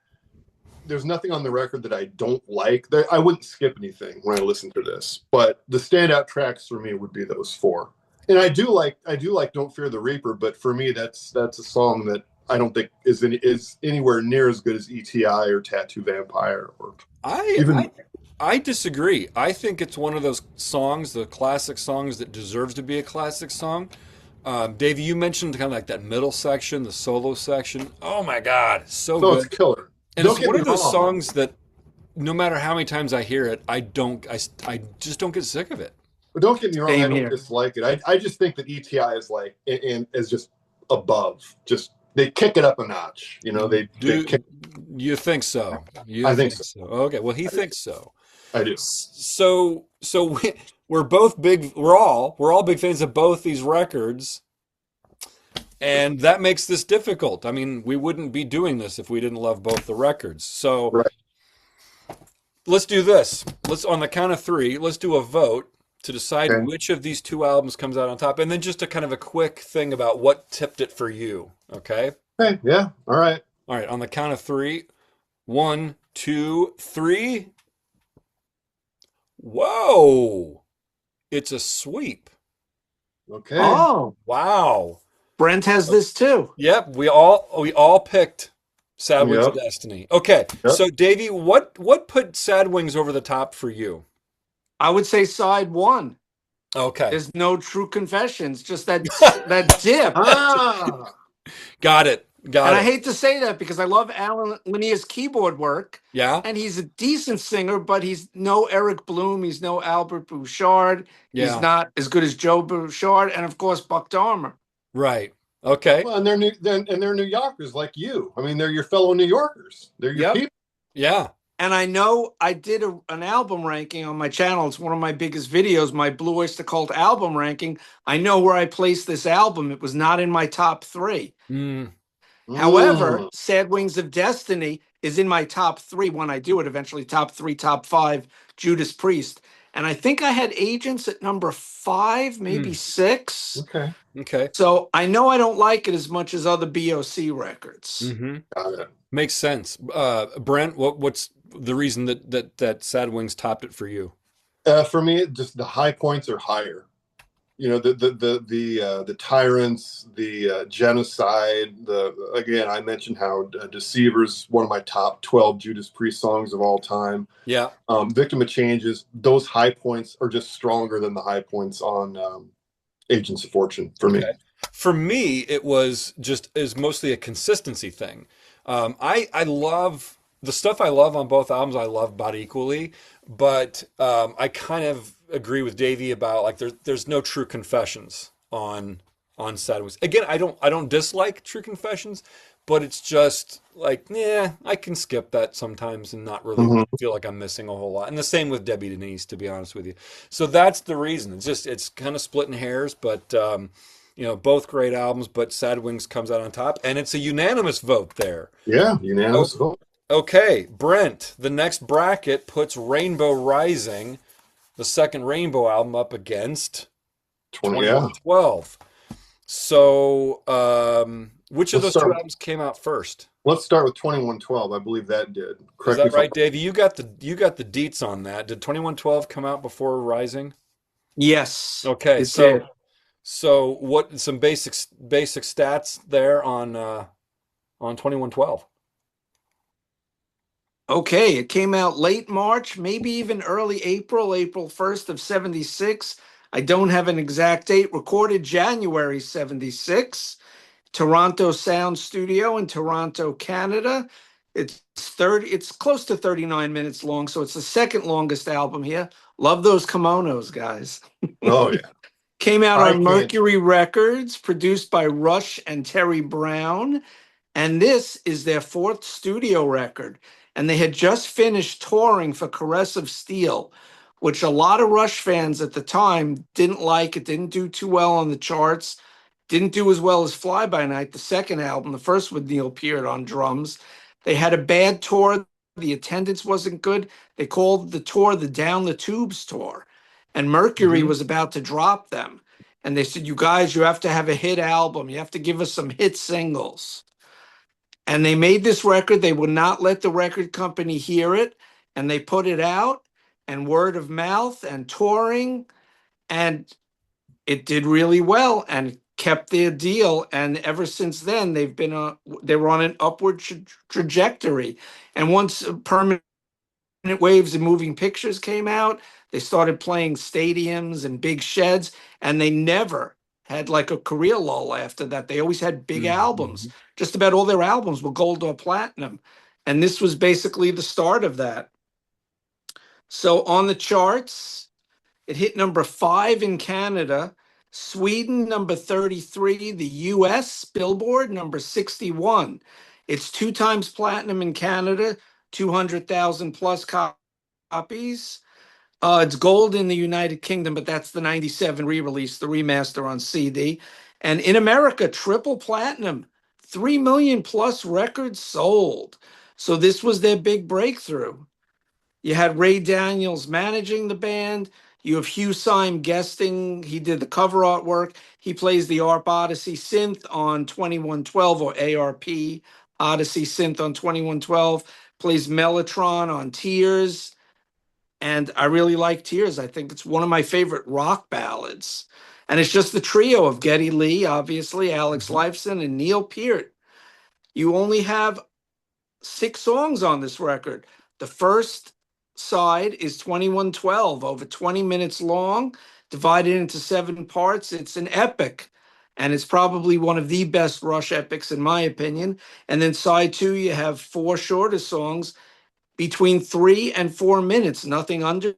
there's nothing on the record that I don't like. I wouldn't skip anything when I listen to this, but the standout tracks for me would be those four. And I do like Don't Fear the Reaper, but for me, that's a song that I don't think is anywhere near as good as ETI or Tattoo Vampire or I disagree. I think it's one of those songs, the classic songs that deserves to be a classic song. Davey, you mentioned kind of like that middle section, the solo section. Oh my God, so good. It's killer. And it's one of those songs that no matter how many times I hear it, I just don't get sick of it. But don't get me wrong, I don't dislike it. I just think that ETI is like is just above. Just they kick it up a notch. You know, you think so? I think so. Okay, well he thinks so. I do. So we're both big. We're all big fans of both these records, and that makes this difficult. I mean, we wouldn't be doing this if we didn't love both the records. So let's do this. Let's on the count of three. Let's do a vote to decide which of these two albums comes out on top, and then just a kind of a quick thing about what tipped it for you. Okay. Okay. Yeah. All right. All right. On the count of three. 1, 2, 3. Whoa! It's a sweep. Okay. Oh, wow! Brent has this too. Yep, we all picked Sad Wings of Destiny. Okay, so Davey, what put Sad Wings over the top for you? I would say side one. Okay, there's no True Confessions, just that dip. Got it. I hate to say that because I love Alan Lanier's keyboard work. Yeah. And he's a decent singer, but he's no Eric Bloom. He's no Albert Bouchard. Yeah. He's not as good as Joe Bouchard. And of course, Buck Dahmer. Right. Okay. Well, and they're New Yorkers like you. I mean, they're your fellow New Yorkers. They're your people. Yeah. And I know I did an album ranking on my channel. It's one of my biggest videos, my Blue Oyster Cult album ranking. I know where I placed this album. It was not in my top 3. However, Sad Wings of Destiny is in my top 3 when I do it eventually. Top 3, top 5, Judas Priest. And I think I had Agents at number 5, maybe 6. Okay. So I know I don't like it as much as other B.O.C. records. Got it. Makes sense. Brent, what's the reason that Sad Wings topped it for you? For me, just the high points are higher. You know, the tyrants, the genocide. Again, I mentioned how Deceiver's one of my top 12 Judas Priest songs of all time. Yeah. Victim of Changes. Those high points are just stronger than the high points on Agents of Fortune for me. For me, it was mostly a consistency thing. I love the stuff I love on both albums. I love about equally, but I kind of agree with Davey about like there's no True Confessions on Sad Wings. Again, I don't dislike True Confessions, but it's just like I can skip that sometimes and not really feel like I'm missing a whole lot. And the same with Debbie Denise, to be honest with you. So that's the reason. It's kind of splitting hairs, but you know, both great albums, but Sad Wings comes out on top, and it's a unanimous vote there. Yeah, unanimous vote. Okay, Brent, the next bracket puts Rainbow Rising, the second Rainbow album, up against 2112. So, which of those two albums came out first? Let's start with 2112. I believe that did. Is that right, Davey? You got the deets on that. Did 2112 come out before Rising? Yes. Okay, so what? Some basic stats there on 2112. Okay, it came out late March, maybe even early April 1st of 76. I don't have an exact date. Recorded January 76. Toronto Sound Studio in Toronto, Canada. It's close to 39 minutes long, so it's the second longest album here. Love those kimonos, guys. Oh yeah. Came out I on can't. Mercury Records, produced by Rush and Terry Brown. And this is their fourth studio record. And they had just finished touring for Caress of Steel, which a lot of Rush fans at the time didn't like. It didn't do too well on the charts. Didn't do as well as Fly By Night, the second album, the first with Neil Peart on drums. They had a bad tour. The attendance wasn't good. They called the tour the Down the Tubes tour. And Mercury was about to drop them. And they said, you guys, you have to have a hit album. You have to give us some hit singles. And they made this record. They would not let the record company hear it. And they put it out, and word of mouth and touring. And it did really well and kept their deal. And ever since then, they were on an upward trajectory. And once Permanent Waves and Moving Pictures came out, they started playing stadiums and big sheds, and they never had like a career lull after that. They always had big albums. Just about all their albums were gold or platinum. And this was basically the start of that. So on the charts, it hit number 5 in Canada, Sweden number 33, the US Billboard number 61. It's 2 times platinum in Canada, 200,000 plus copies. It's gold in the United Kingdom, but that's the 97 re-release, the remaster on CD. And in America, triple platinum, 3 million plus records sold. So this was their big breakthrough. You had Ray Daniels managing the band. You have Hugh Syme guesting. He did the cover artwork. He plays the ARP Odyssey synth on 2112, or ARP Odyssey synth on 2112. Plays Mellotron on Tears. And I really like Tears. I think it's one of my favorite rock ballads. And it's just the trio of Geddy Lee, obviously, Alex Lifeson, and Neil Peart. You only have 6 songs on this record. The first side is 2112, over 20 minutes long, divided into 7 parts. It's an epic, and it's probably one of the best Rush epics, in my opinion. And then side 2, you have 4 shorter songs between 3 and 4 minutes, nothing under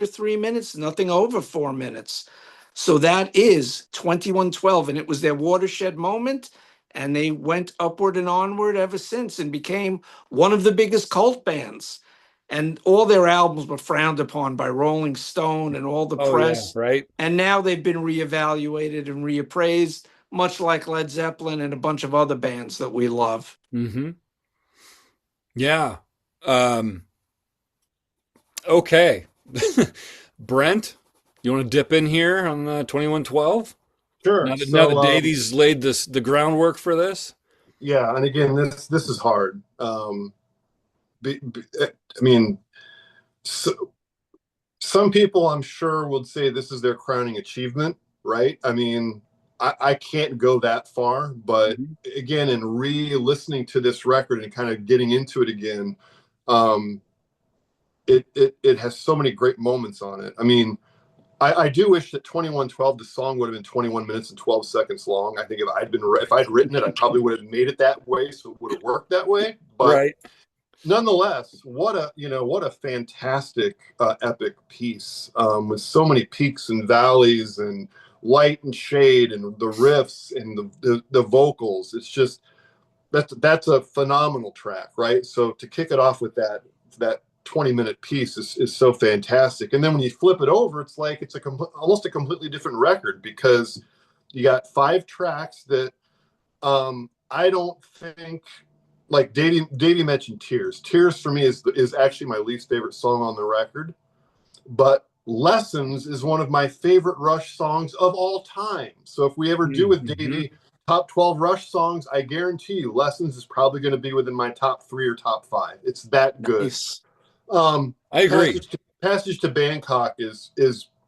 3 minutes, nothing over 4 minutes. So that is 2112, and it was their watershed moment, and they went upward and onward ever since and became one of the biggest cult bands. And all their albums were frowned upon by Rolling Stone and all the press. Yeah, right. And now they've been reevaluated and reappraised, much like Led Zeppelin and a bunch of other bands that we love. Yeah. Okay. Brent, you want to dip in here on 2112? Sure. Now that Davey's laid the groundwork for this? Yeah, and again, this is hard. I mean, some people I'm sure would say this is their crowning achievement, right? I mean, I can't go that far, but again, in re-listening to this record and kind of getting into it again, it has so many great moments on it. I mean, I do wish that 2112, the song would have been 21 minutes and 12 seconds long. I think if I'd written it, I probably would have made it that way, so it would have worked that way. But nonetheless, what a fantastic epic piece, with so many peaks and valleys and light and shade and the riffs and the vocals. It's just that's a phenomenal track, right? So to kick it off with that 20-minute piece is so fantastic. And then when you flip it over, it's like it's almost a completely different record, because you got 5 tracks that I don't think, like Davey mentioned Tears. Tears for me is actually my least favorite song on the record, but Lessons is one of my favorite Rush songs of all time. So if we ever do with Davey top 12 Rush songs, I guarantee you Lessons is probably going to be within my top 3 or top 5. It's that good. Nice. I agree. Passage to Bangkok is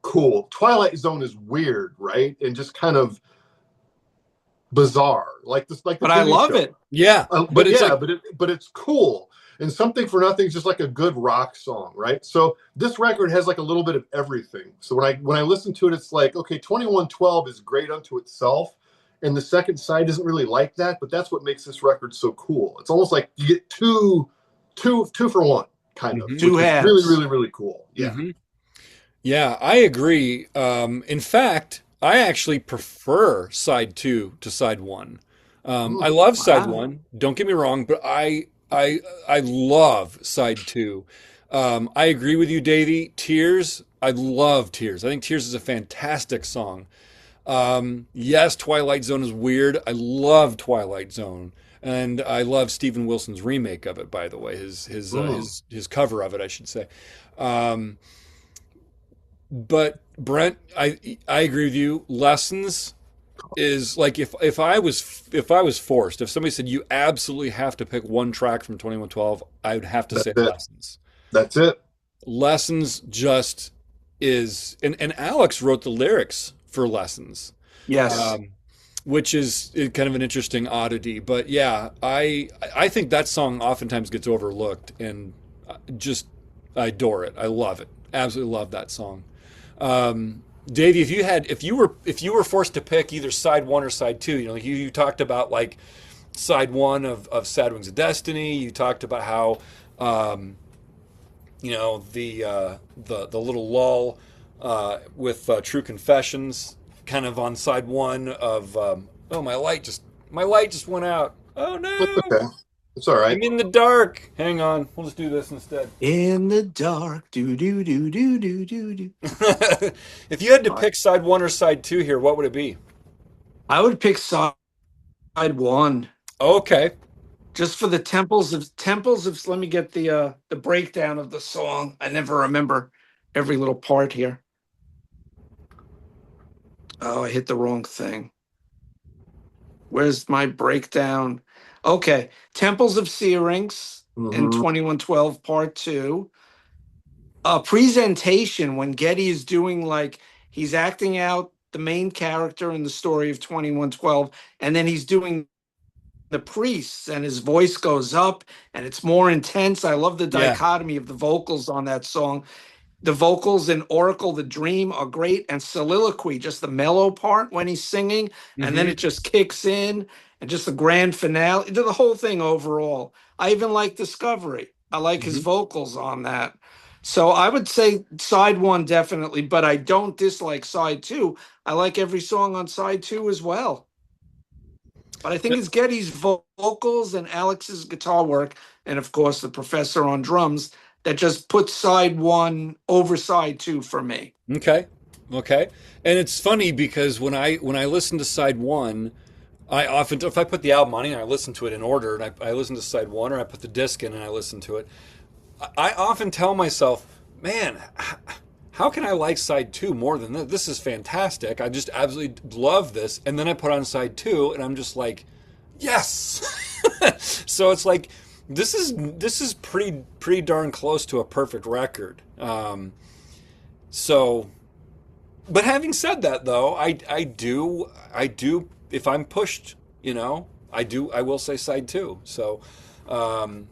cool. Twilight Zone is weird, right? And just kind of bizarre, like this, like the but I love show. it. Yeah, but it's cool. And Something for Nothing is just like a good rock song, right? So this record has like a little bit of everything. So when I listen to it, it's like, okay, 2112 is great unto itself, and the second side isn't really like that, but that's what makes this record so cool. It's almost like you get two for one, kind of, Mm-hmm. Two which is really, halves. really, really cool. Yeah. Mm-hmm. Yeah, I agree. In fact, I actually prefer side two to side one. I Mm. love side Wow. one. Don't get me wrong, but I love side two. I agree with you, Davey. Tears. I love Tears. I think Tears is a fantastic song. Yes, Twilight Zone is weird. I love Twilight Zone, and I love Steven Wilson's remake of it. By the way, Mm. his cover of it, I should say. Um, but Brent, I agree with you. Lessons is like if I was forced, if somebody said you absolutely have to pick one track from 2112, I would have to That's say it. Lessons. That's it. Lessons just is, and Alex wrote the lyrics for Lessons, Yes. um, which is kind of an interesting oddity. But yeah, I think that song oftentimes gets overlooked, and just I adore it. I love it. Absolutely love that song. Davey, if you were forced to pick either side one or side two, like you talked about like side one of Sad Wings of Destiny. You talked about how the little lull with True Confessions, kind of on side one of oh my light just went out. Oh That's no, okay. It's all right. I'm in the dark. Hang on, we'll just do this instead. In the dark, do do do do do do do. If you had to pick side one or side two here, what would it be? I would pick side one Okay. just for the temples of. Let me get the breakdown of the song. I never remember every little part here. Oh, I hit the wrong thing. Where's my breakdown? Okay, Temples of Syrinx in Mm-hmm. 2112 Part 2. A presentation when Getty is doing like he's acting out the main character in the story of 2112, and then he's doing the priests, and his voice goes up and it's more intense. I love the Yeah. dichotomy of the vocals on that song. The vocals in Oracle the Dream are great, and Soliloquy, just the mellow part when he's singing, and then Mm-hmm. it just kicks in, and just the grand finale, the whole thing overall. I even like Discovery. I like his Mm-hmm. vocals on that. So I would say side one definitely, but I don't dislike side two. I like every song on side two as well. But I think it's Getty's vocals and Alex's guitar work, and of course the professor on drums, that just puts side one over side two for me. Okay. Okay. And it's funny because when I listen to side one, I often, if I put the album on and I listen to it in order, and I listen to side one, or I put the disc in and I listen to it, I often tell myself, man, how can I like side two more than this? This is fantastic. I just absolutely love this. And then I put on side two, and I'm just like, yes. So it's like this is pretty darn close to a perfect record. So, but having said that, though, I do if I'm pushed, I will say side two. So, um,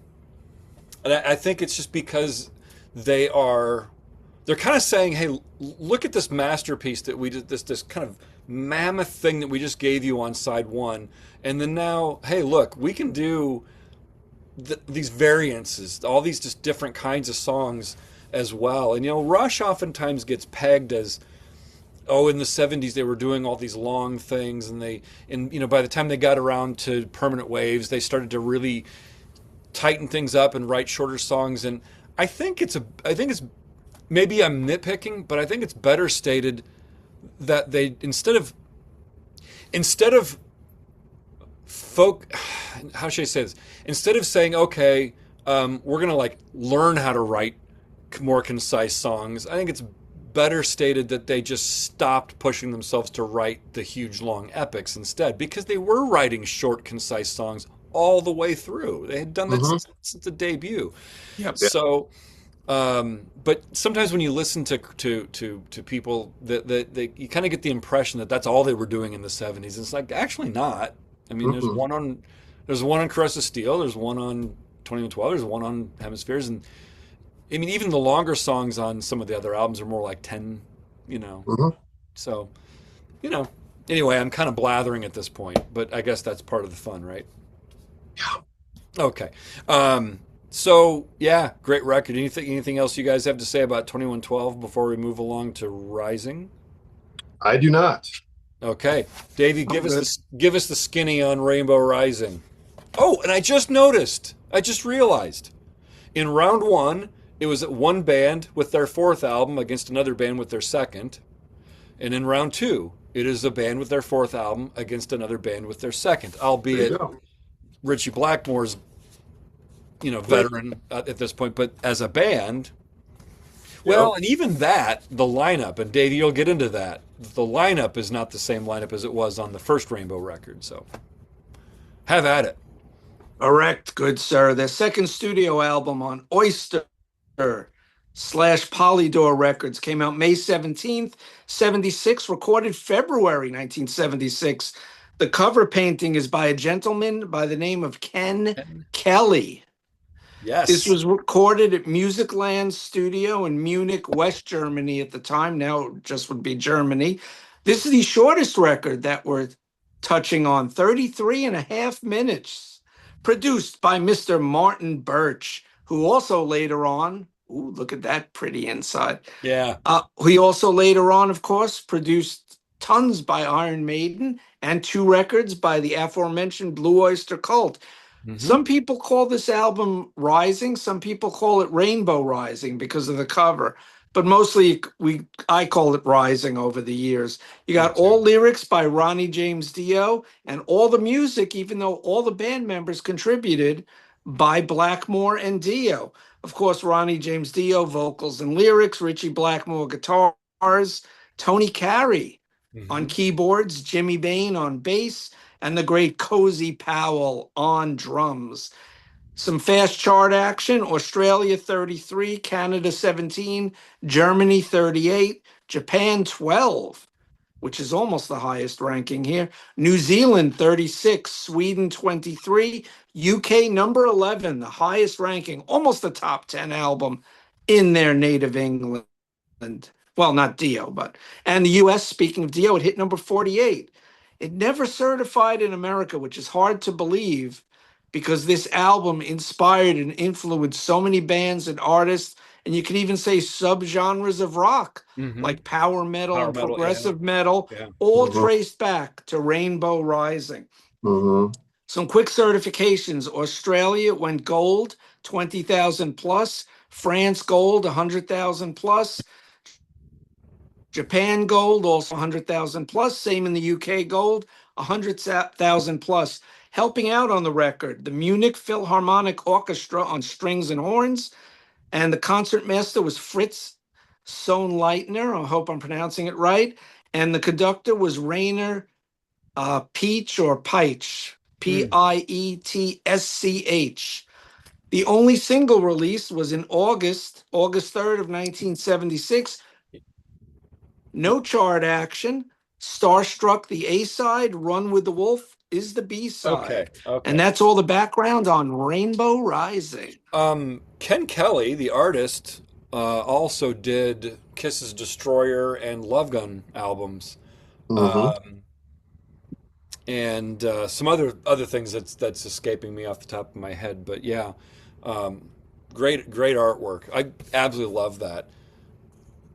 and I think it's just because they are they're kind of saying, hey, look at this masterpiece that we did, this kind of mammoth thing that we just gave you on side one, and then now, hey, look, we can do these variances, all these just different kinds of songs as well. And Rush oftentimes gets pegged as, oh, in the 70s they were doing all these long things, and by the time they got around to Permanent Waves, they started to really tighten things up and write shorter songs. And I think it's maybe I'm nitpicking, but I think it's better stated that they instead of folk, how should I say this? Instead of saying, okay, we're gonna like learn how to write more concise songs, I think it's better stated that they just stopped pushing themselves to write the huge long epics instead, because they were writing short, concise songs all the way through. They had done that Mm-hmm. since the debut. Yep. So, but sometimes when you listen to people, that you kind of get the impression that that's all they were doing in the 70s. It's like actually not. I mean, Mm-hmm. there's one on Caress of Steel, there's one on 2112, there's one on Hemispheres, and I mean even the longer songs on some of the other albums are more like 10. Mm-hmm. So, you know, Anyway, I'm kind of blathering at this point, but I guess that's part of the fun, right? Yeah. Okay. So yeah, great record. Anything else you guys have to say about 2112 before we move along to Rising? I do not. Okay, Davey, I'm good. give us the skinny on Rainbow Rising. Oh, and I just noticed, I just realized, in round one, it was one band with their fourth album against another band with their second, and in round two, it is a band with their fourth album against another band with their second, There you albeit go. Richie Blackmore's Wait, veteran at this point, but as a band, yep. well, and even that, the lineup, and Davey, you'll get into that. The lineup is not the same lineup as it was on the first Rainbow record, so have at it. Correct, good sir. Their second studio album on Oyster slash Polydor Records came out May 17th, 76, recorded February 1976. The cover painting is by a gentleman by the name of Ken Kelly. This Yes. was recorded at Musicland Studio in Munich, West Germany at the time. Now it just would be Germany. This is the shortest record that we're touching on, 33 and a half minutes, produced by Mr. Martin Birch, who also later on, ooh, look at that pretty inside. Yeah. He also later on, of course, produced tons by Iron Maiden and two records by the aforementioned Blue Oyster Cult. Some people call this album Rising. Some people call it Rainbow Rising because of the cover. But mostly I call it Rising over the years. You Me got all too. lyrics by Ronnie James Dio and all the music, even though all the band members contributed, by Blackmore and Dio. Of course, Ronnie James Dio, vocals and lyrics, Richie Blackmore, guitars, Tony Carey on Hmm. keyboards, Jimmy Bain on bass, and the great Cozy Powell on drums. Some fast chart action: Australia 33, Canada 17, Germany 38, Japan 12, which is almost the highest ranking here, New Zealand 36, Sweden 23, UK number 11, the highest ranking, almost the top 10 album in their native England. Well, not Dio, but, and the US, speaking of Dio, it hit number 48. It never certified in America, which is hard to believe because this album inspired and influenced so many bands and artists, and you could even say subgenres of rock, Hmm. like power metal Power and metal. Yeah. progressive metal, Yeah. all Mm-hmm. traced back to Rainbow Rising. Mm-hmm. Some quick certifications: Australia went gold, 20,000 plus, France gold, 100,000 plus, Japan gold, also 100,000 plus. Same in the UK gold, 100,000 plus. Helping out on the record, the Munich Philharmonic Orchestra on strings and horns, and the concertmaster was Fritz Sohnleitner. I hope I'm pronouncing it right. And the conductor was Rainer Peach or Peitsch, Mm. Pietsch. The only single release was in August 3rd of 1976. No chart action. Starstruck, the A side, Run with the Wolf is the B Okay. side. Okay. And that's all the background on Rainbow Rising. Ken Kelly, the artist, also did Kiss's Destroyer and Love Gun albums, Mm-hmm. um, and some other things that's escaping me off the top of my head. But yeah, great artwork. I absolutely love that.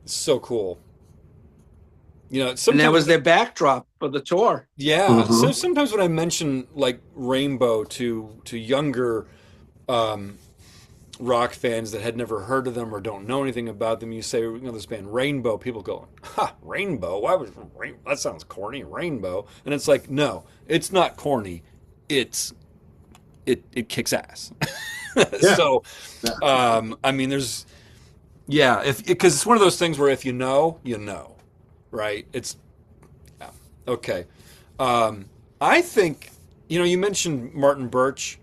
It's so cool. And that Sometimes was their backdrop for the tour. yeah. So Mm-hmm. sometimes when I mention like Rainbow to younger rock fans that had never heard of them or don't know anything about them, you say, this band Rainbow. People go, "Ha, Rainbow? Why was that sounds corny, Rainbow?" And it's like, no, it's not corny. It kicks ass. Yeah. So, Yeah. I mean, there's yeah, if because it's one of those things where if you know, you know, right? It's yeah. Okay. I think you mentioned Martin Birch.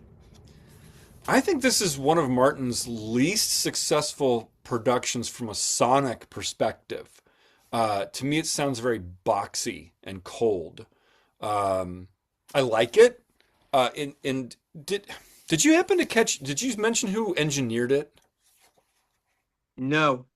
I think this is one of Martin's least successful productions from a sonic perspective. To me, it sounds very boxy and cold. I like it. And did you happen to catch? Did you mention who engineered it? No.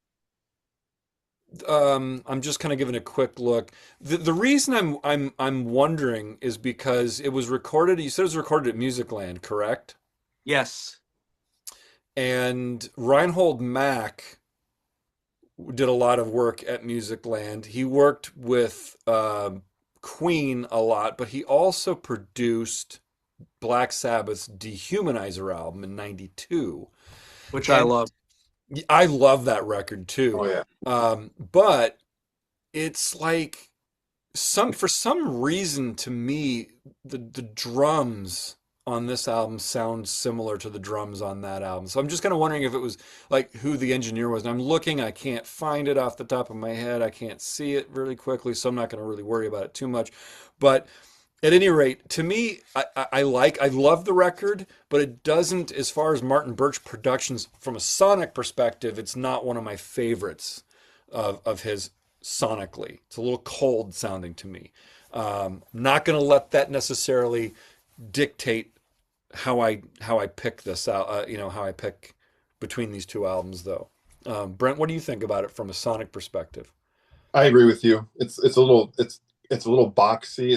I'm just kind of giving a quick look. The reason I'm wondering is because it was recorded. You said it was recorded at Musicland, correct? Yes. And Reinhold Mack did a lot of work at Musicland. He worked with Queen a lot, but he also produced Black Sabbath's Dehumanizer album in '92. Which I And love. I love that record too. Oh yeah. But it's like for some reason to me, the drums on this album sound similar to the drums on that album. So I'm just kind of wondering if it was like who the engineer was. And I'm looking, I can't find it off the top of my head. I can't see it really quickly, so I'm not going to really worry about it too much. But at any rate, to me, I love the record, but it doesn't, as far as Martin Birch productions from a sonic perspective, it's not one of my favorites of his sonically. It's a little cold sounding to me. Not going to let that necessarily dictate how I pick this out. How I pick between these two albums, though. Brent, what do you think about it from a sonic perspective? I agree with you. It's a little boxy.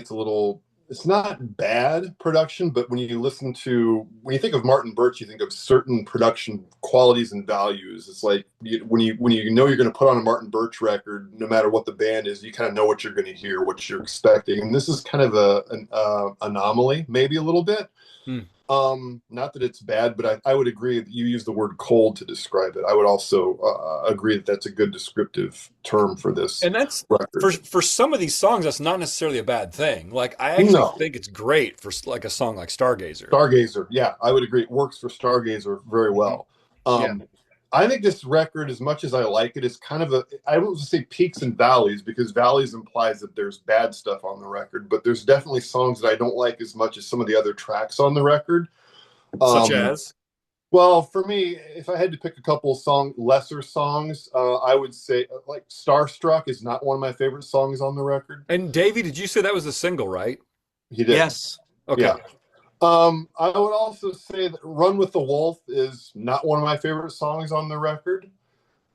It's not bad production, but when you think of Martin Birch, you think of certain production qualities and values. It's like when you know you're going to put on a Martin Birch record, no matter what the band is, you kind of know what you're going to hear, what you're expecting. And this is kind of an anomaly, maybe a little bit. Hmm. Not that it's bad, but I would agree that you use the word cold to describe it. I would also agree that that's a good descriptive term for this And that's record. for some of these songs, that's not necessarily a bad thing. Like I actually No. think it's great for like a song like Stargazer. Stargazer, yeah, I would agree. It works for Stargazer very Mhm. well. Yeah. I think this record, as much as I like it, is kind of I don't want to say peaks and valleys, because valleys implies that there's bad stuff on the record, but there's definitely songs that I don't like as much as some of the other tracks on the record. Such Um, as? well, for me, if I had to pick a couple of lesser songs, I would say like Starstruck is not one of my favorite songs on the record. And Davey, did you say that was the single, right? He did. Yes. Okay. Yeah. I would also say that Run with the Wolf is not one of my favorite songs on the record.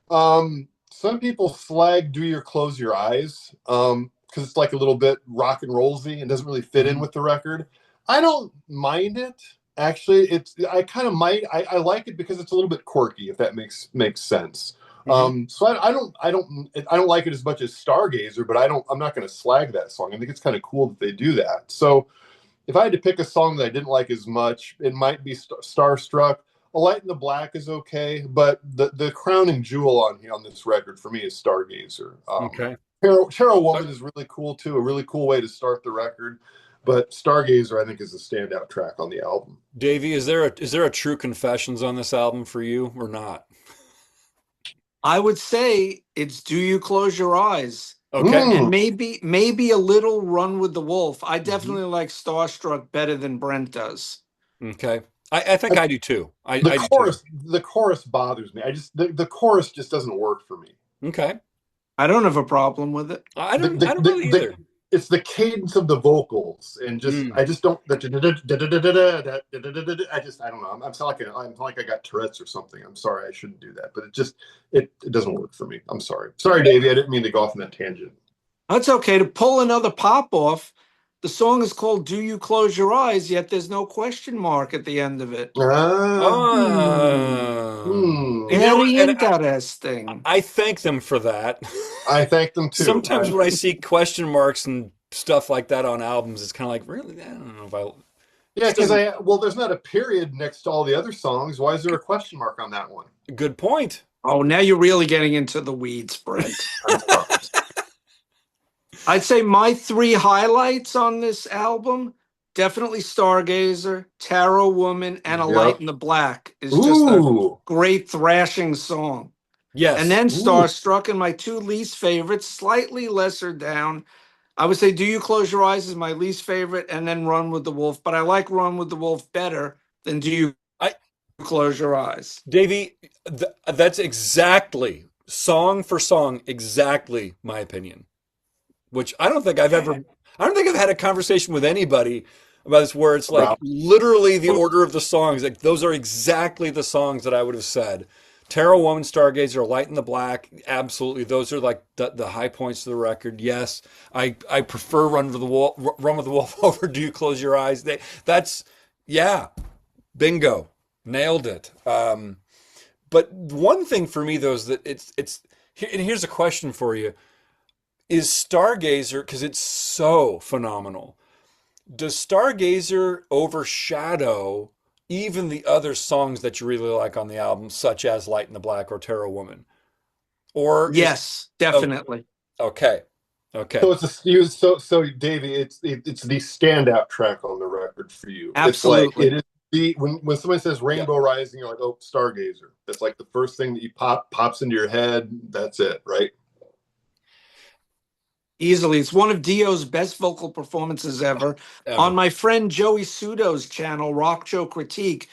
Some people slag Do Your Close Your Eyes, because it's like a little bit rock and rollsy and doesn't really fit in with the record. I don't mind it. Actually, I kind of might. I like it because it's a little bit quirky, if that makes sense. Mhm. So I don't like it as much as Stargazer, but I'm not going to slag that song. I think it's kind of cool that they do that. So if I had to pick a song that I didn't like as much, it might be Starstruck. A Light in the Black is okay, but the crowning jewel on this record for me is Stargazer. Okay. Cheryl Woman is really cool too, a really cool way to start the record. But Stargazer, I think, is a standout track on the album. Davey, is there a true confessions on this album for you or not? I would say it's Do You Close Your Eyes? Okay. And maybe a little Run with the Wolf. I Mhm. definitely like Starstruck better than Brent does. Okay. I think I do too. I do too. The chorus bothers me. The chorus just doesn't work for me. Okay. I don't have a problem with it. I don't really either. It's the cadence of the vocals, and I just don't. I don't know. I'm like I got Tourette's or something. I'm sorry, I shouldn't do that, but it doesn't work for me. I'm sorry. Sorry, Davey. I didn't mean to go off on that tangent. That's okay. To pull another pop off, the song is called Do You Close Your Eyes, yet there's no question mark at the end of it. Oh. You know, Very and interesting. I thank them for that. I thank them too. Sometimes when I see question marks and stuff like that on albums, it's kind of like, really? I don't know if I. Yeah, because there's not a period next to all the other songs. Why is there a question mark on that one? Good point. Oh, now you're really getting into the weeds, Brent. I'd say my three highlights on this album, definitely Stargazer, Tarot Woman, and A Light in the Black is just a great thrashing song. Yes. And then Starstruck, and my two least favorites, slightly lesser down. I would say Do You Close Your Eyes is my least favorite, and then Run with the Wolf. But I like Run with the Wolf better than Do You Close Your Eyes. Davey, that's exactly, song for song, exactly my opinion. Which I don't think I've had a conversation with anybody about this where it's like literally the order of the songs. Like those are exactly the songs that I would have said Terror Woman, Stargazer, Light in the Black, absolutely. Those are like the high points of the record. Yes, I prefer Run with the Wolf over Do You Close Your Eyes. That's yeah, bingo, nailed it. But one thing for me though is that and here's a question for you: is Stargazer, because it's so phenomenal, does Stargazer overshadow even the other songs that you really like on the album, such as Light in the Black or Terror Woman? Or Yes, definitely. okay, okay, So so Davey, it's the standout track on the record for you. It's like Absolutely. it is when somebody says yeah, Rainbow Rising, you're like, oh, Stargazer. That's like the first thing that you pops into your head. That's it, right? Easily. It's one of Dio's best vocal performances ever. On ever. my friend Joey Sudo's channel, Rock Show Critique,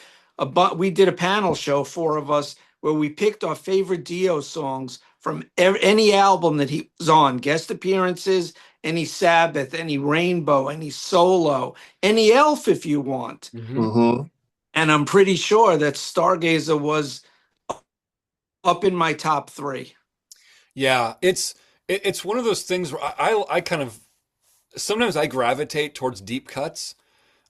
we did a panel show, four of us, where we picked our favorite Dio songs from any album that he was on, guest appearances, any Sabbath, any Rainbow, any solo, any Elf if you want. Hmm. Mm-hmm. And I'm pretty sure that Stargazer was up in my top three. Yeah, it's one of those things where I kind of sometimes I gravitate towards deep cuts.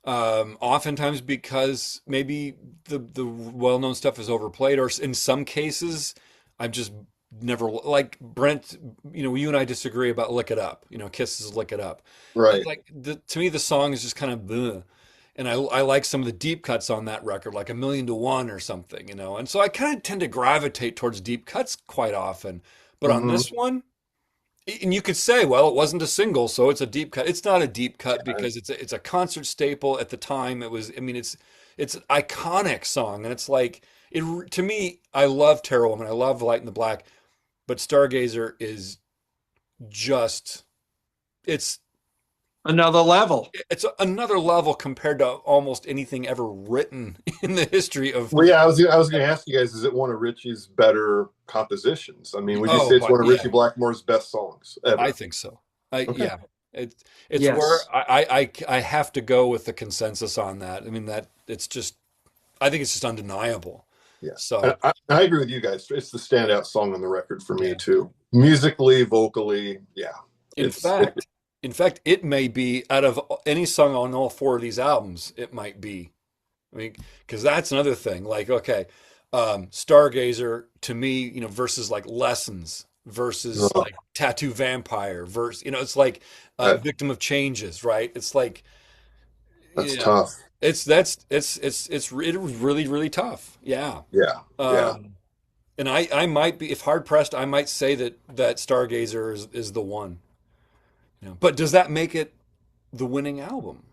Oftentimes because maybe the well-known stuff is overplayed, or in some cases, I've just never like Brent. You know, you and I disagree about "Lick It Up." You know, Kiss's "Lick It Up." Right. Like to me, the song is just kind of, bleh. And I like some of the deep cuts on that record, like "A Million to One" or something. You know, and so I kind of tend to gravitate towards deep cuts quite often. But on Mm-hmm. this one, and you could say, well, it wasn't a single, so it's a deep cut. It's not a deep cut because it's a concert staple at the time. It was, I mean, it's an iconic song, and it's like it to me. I love Terror Woman, I love Light in the Black, but Stargazer is just it's Another level. it's another level compared to almost anything ever written in the history of. Well, yeah, I was going to ask you guys, is it one of Richie's better compositions? I mean, would you Oh, say it's but one of yeah, Richie Blackmore's best songs I ever? think so. I Okay. yeah, it's where Yes. I have to go with the consensus on that. I mean that it's just I think it's just undeniable. Yeah, So I agree with you guys. It's the standout song on the record for me yeah. too. Musically, vocally, yeah. In fact, it may be out of any song on all four of these albums, it might be. I mean, because that's another thing. Like, okay, Stargazer to me, you know, versus like Lessons, versus Oh, like Tattoo Vampire, versus you know, it's like that, Victim of Changes, right? It's like, that's you know, tough. it was really really tough. Yeah. Yeah, yeah. Um, and I might be, if hard pressed, I might say that Stargazer is the one. You know, but does that make it the winning album?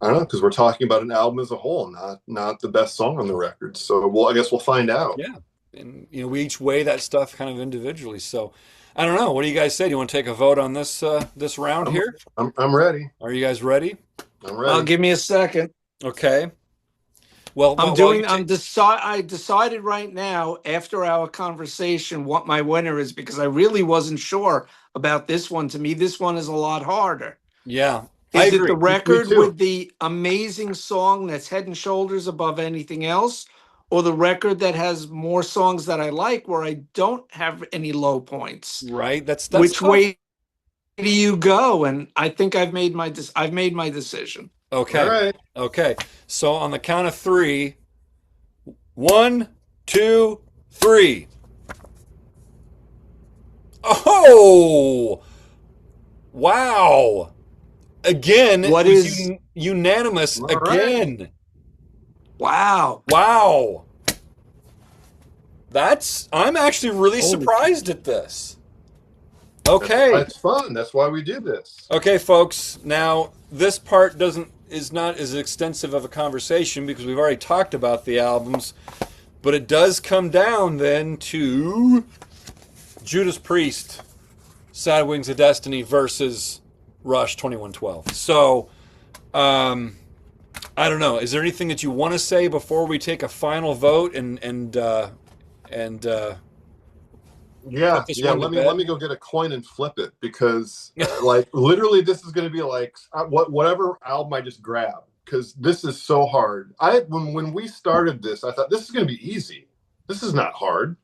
I don't know, because we're talking about an album as a whole, not the best song on the record. So, well, I guess we'll find out. Yeah. And you know, we each weigh that stuff kind of individually. So I don't know. What do you guys say? Do you want to take a vote on this round I'm here? I'm ready. Are you guys ready? I'm I'll ready. give me a second. Okay. Well, I'm while you doing. I decided right now after our conversation what my winner is because I really wasn't sure about this one. To me, this one is a lot harder. yeah, I Is it the agree. Me record too. with the amazing song that's head and shoulders above anything else, or the record that has more songs that I like where I don't have any low points? Right? That's Which tough. way do you go? And I think I've made my decision. All Okay. right. Okay. So on the count of three, one, two, three. Oh, wow. Again, it What was is unanimous All right. again. wow? Wow. I'm actually really Holy surprised at this. Okay. That's fun. That's why we did this. Okay, folks. Now, this part is not as extensive of a conversation because we've already talked about the albums, but it does come down then to Judas Priest, Sad Wings of Destiny versus Rush 2112. So, I don't know. Is there anything that you want to say before we take a final vote and Yeah, put this yeah. one to Let bed? me go get a coin and flip it because, like, literally, this is going to be like whatever album I just grab because this is so hard. When we started this, I thought this is going to be easy. This is not hard.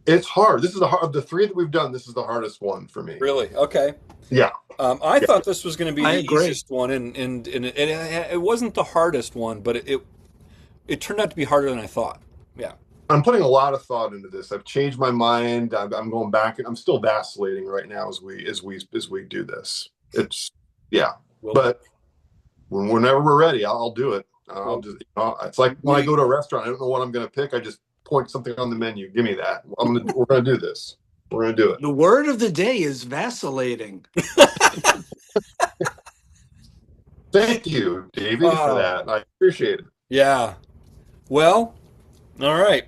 It's hard. This is of the three that we've done. This is the hardest one for me. Really? Okay. Yeah. I Yeah. thought this was going to be I the agree. easiest one, and it wasn't the hardest one, but it turned out to be harder than I thought. Yeah. I'm putting a lot of thought into this. I've changed my mind. I'm going back. I'm still vacillating right now as we do this. It's yeah, Well, but whenever we're ready, I'll do it. I'll just. It's like when I go to a restaurant. I don't know what I'm going to pick. I just point something on the menu. Give me that. We're going to do this. We're going to do it. The word of the day is vacillating. Thank you, Davey, for that. I appreciate it. yeah. Well, all right.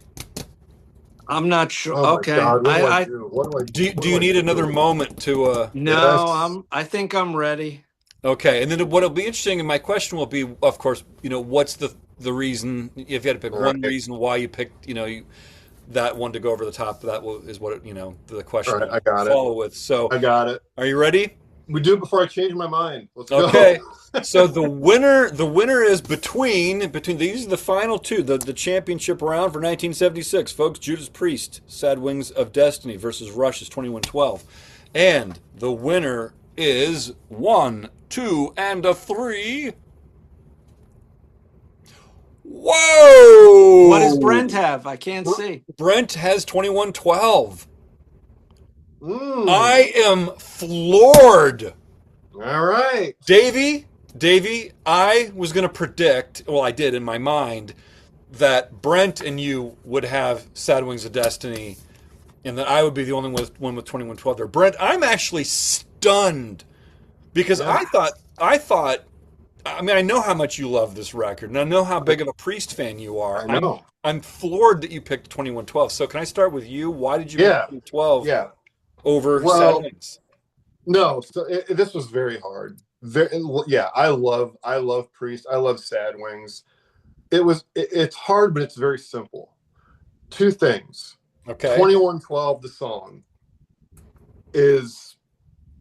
I'm not sure. Oh my Okay. God, what do I do? What do I Do what do you I need do? another moment to? No, I think I'm ready. Okay, and then what'll be interesting, and my question will be, of course, what's the reason if you had to pick one Right. reason why you picked, that one to go over the top, is what the question All right, will I got it. follow with. So, I got it. are you ready? We do it before I change my mind. Let's go. Okay. So the winner is between these are the final two, the championship round for 1976, folks. Judas Priest, Sad Wings of Destiny versus Rush's 2112, and the winner is 1, 2, and a 3. Whoa! What does Brent have? I can't see. Brent has 2112. Mm. I am floored. All right. Davey, I was going to predict, well, I did in my mind, that Brent and you would have Sad Wings of Destiny, and that I would be the only one with 2112 there. Brent, I'm actually stunned because Yeah. I thought, I mean, I know how much you love this record, and I know how big of a Priest fan you are. I know. I'm floored that you picked 2112. So can I start with you? Why did you Yeah. pick 12 Yeah. over Well, Sad Wings? No, so this was very hard. Yeah, I love Priest. I love Sad Wings. It's hard, but it's very simple. Two things. Okay. 2112, the song, is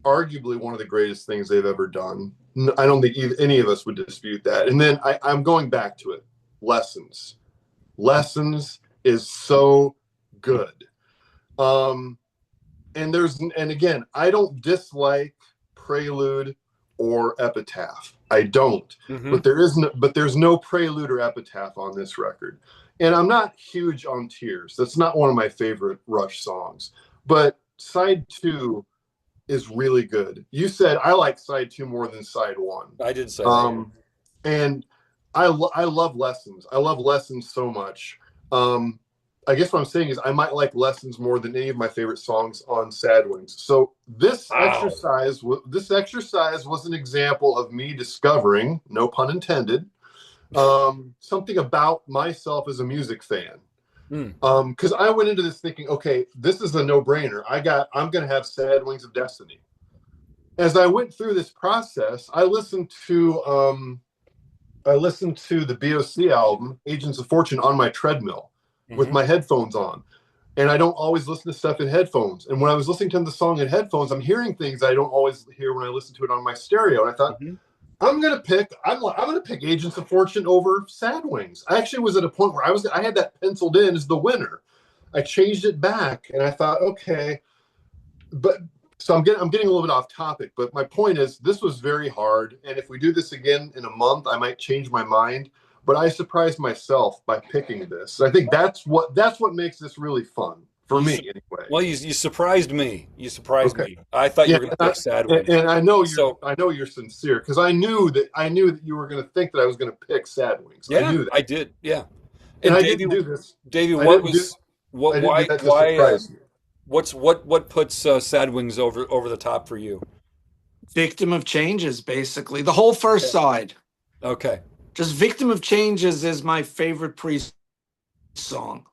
arguably one of the greatest things they've ever done. I don't think any of us would dispute that. And then I'm going back to it. Lessons. Lessons is so good. And again, I don't dislike Prelude or Epitaph. I don't. Mhm. But there's no Prelude or Epitaph on this record. And I'm not huge on Tears. That's not one of my favorite Rush songs. But side 2 is really good. You said I like side 2 more than side 1. I did say that. And I love Lessons. I love Lessons so much. I guess what I'm saying is I might like Lessons more than any of my favorite songs on Sad Wings. So this exercise was an example of me discovering, no pun intended, something about myself as a music fan. Because I went into this thinking, okay, this is a no-brainer. I'm going to have Sad Wings of Destiny. As I went through this process, I listened to the B.O.C. album, Agents of Fortune, on my treadmill with my headphones on. And I don't always listen to stuff in headphones. And when I was listening to the song in headphones, I'm hearing things I don't always hear when I listen to it on my stereo. And I thought, I'm gonna pick Agents of Fortune over Sad Wings. I actually was at a point where I had that penciled in as the winner. I changed it back and I thought, okay, but so I'm getting a little bit off topic, but my point is this was very hard. And if we do this again in a month, I might change my mind. But I surprised myself by picking this. I think that's what makes this really fun for me, anyway. Well, you surprised me. You surprised me. I thought you were going to pick Sad Wings. And I know you're sincere because I knew that you were going to think that I was going to pick Sad Wings. Yeah, I knew that. I did. Yeah. And I didn't do this. Davey, why? What puts Sad Wings over the top for you? Victim of Changes, basically. The whole first side. Okay. Just Victim of Changes is my favorite Priest song.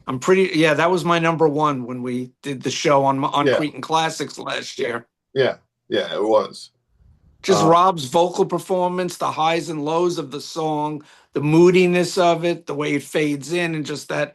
That was my number one when we did the show on Cretin Classics last year. Yeah, it was. Just Rob's vocal performance, the highs and lows of the song, the moodiness of it, the way it fades in, and just that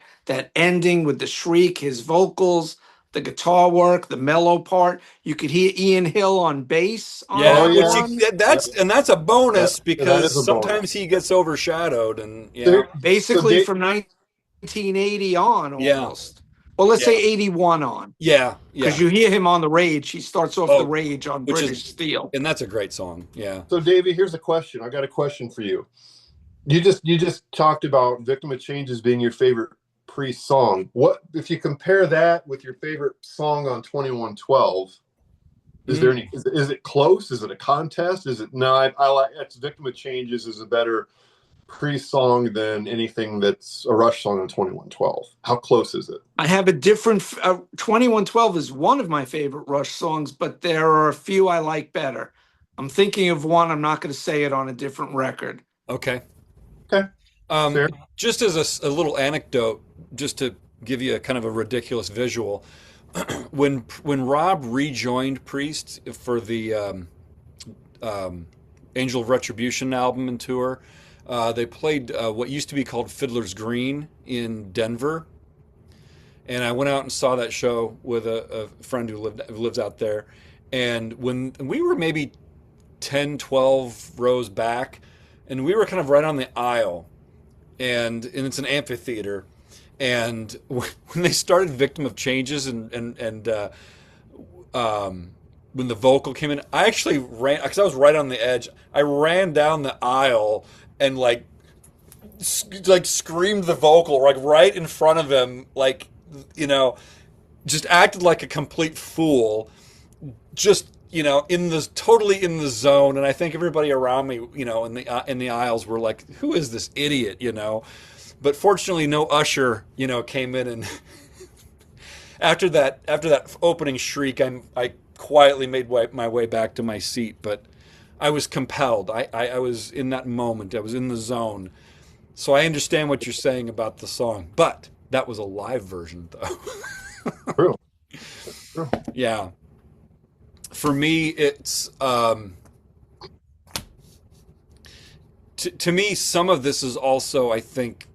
ending with the shriek, his vocals, the guitar work, the mellow part. You could hear Ian Hill on bass. That's a bonus because sometimes he gets overshadowed, and basically from 1980 on almost. Well, let's Yeah. say 81 on. Yeah, Because you hear him on the Rage. He starts off the Oh, Rage on which is- British Steel. and that's a great song. Yeah. So, Davey, here's a question. I got a question for you. You just talked about Victim of Changes being your favorite Priest song. What if you compare that with your favorite song on 2112? Is there any? Is it close? Is it a contest? Is it no? I like it's Victim of Changes is a better Priest song than anything that's a Rush song on 2112. How close is it? I have a different 2112 is one of my favorite Rush songs, but there are a few I like better. I'm thinking of one. I'm not going to say it on a different record. Okay. Okay. Fair. Just as a little anecdote, just to give you a kind of a ridiculous visual, when Rob rejoined Priest for the Angel of Retribution album and tour, they played what used to be called Fiddler's Green in Denver, and I went out and saw that show with a friend who lives out there, and when we were maybe 10, 12 rows back, and we were kind of right on the aisle, and it's an amphitheater, and when they started Victim of Changes and when the vocal came in, I actually ran, because I was right on the edge. I ran down the aisle and like screamed the vocal like right in front of him, like, you know, just acted like a complete fool, just, you know, totally in the zone. And I think everybody around me, you know, in the aisles were like, who is this idiot, you know? But fortunately, no usher, you know, came in, and after that opening shriek, I quietly made my way back to my seat. But I was compelled. I was in that moment. I was in the zone. So I understand what you're saying about the song. But that was a live version, though. True. Yeah. For me, it's to me, some of this is also, I think,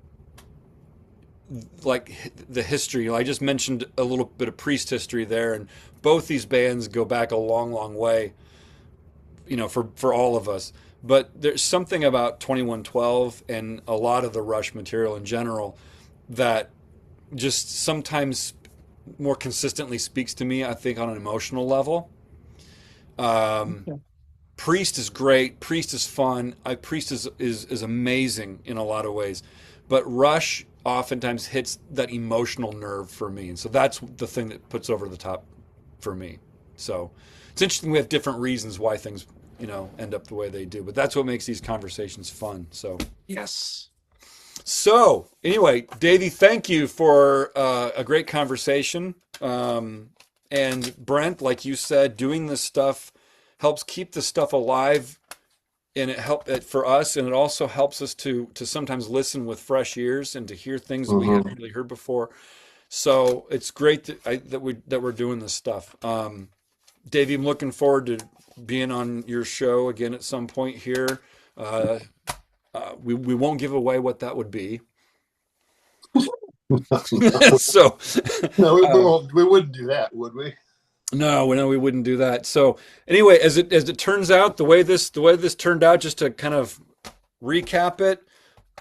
like the history. I just mentioned a little bit of Priest history there, and both these bands go back a long, long way, you know, for all of us. But there's something about 2112 and a lot of the Rush material in general that just sometimes more consistently speaks to me, I think, on an emotional level. Priest is great. Priest is fun. Priest is amazing in a lot of ways, but Rush oftentimes hits that emotional nerve for me, and so that's the thing that puts over the top for me. So it's interesting. We have different reasons why things, you know, end up the way they do, but that's what makes these conversations fun. So yes. So anyway, Davey, thank you for a great conversation. And Brent, like you said, doing this stuff helps keep the stuff alive, and it helped it for us, and it also helps us to sometimes listen with fresh ears and to hear things that we haven't really heard before. So it's great that we're doing this stuff. Davey, I'm looking forward to being on your show again at some point here. We won't give away what that would be. So no, we wouldn't do that, would we? No, we wouldn't do that. So anyway, as it turns out, the way this turned out, just to kind of recap it,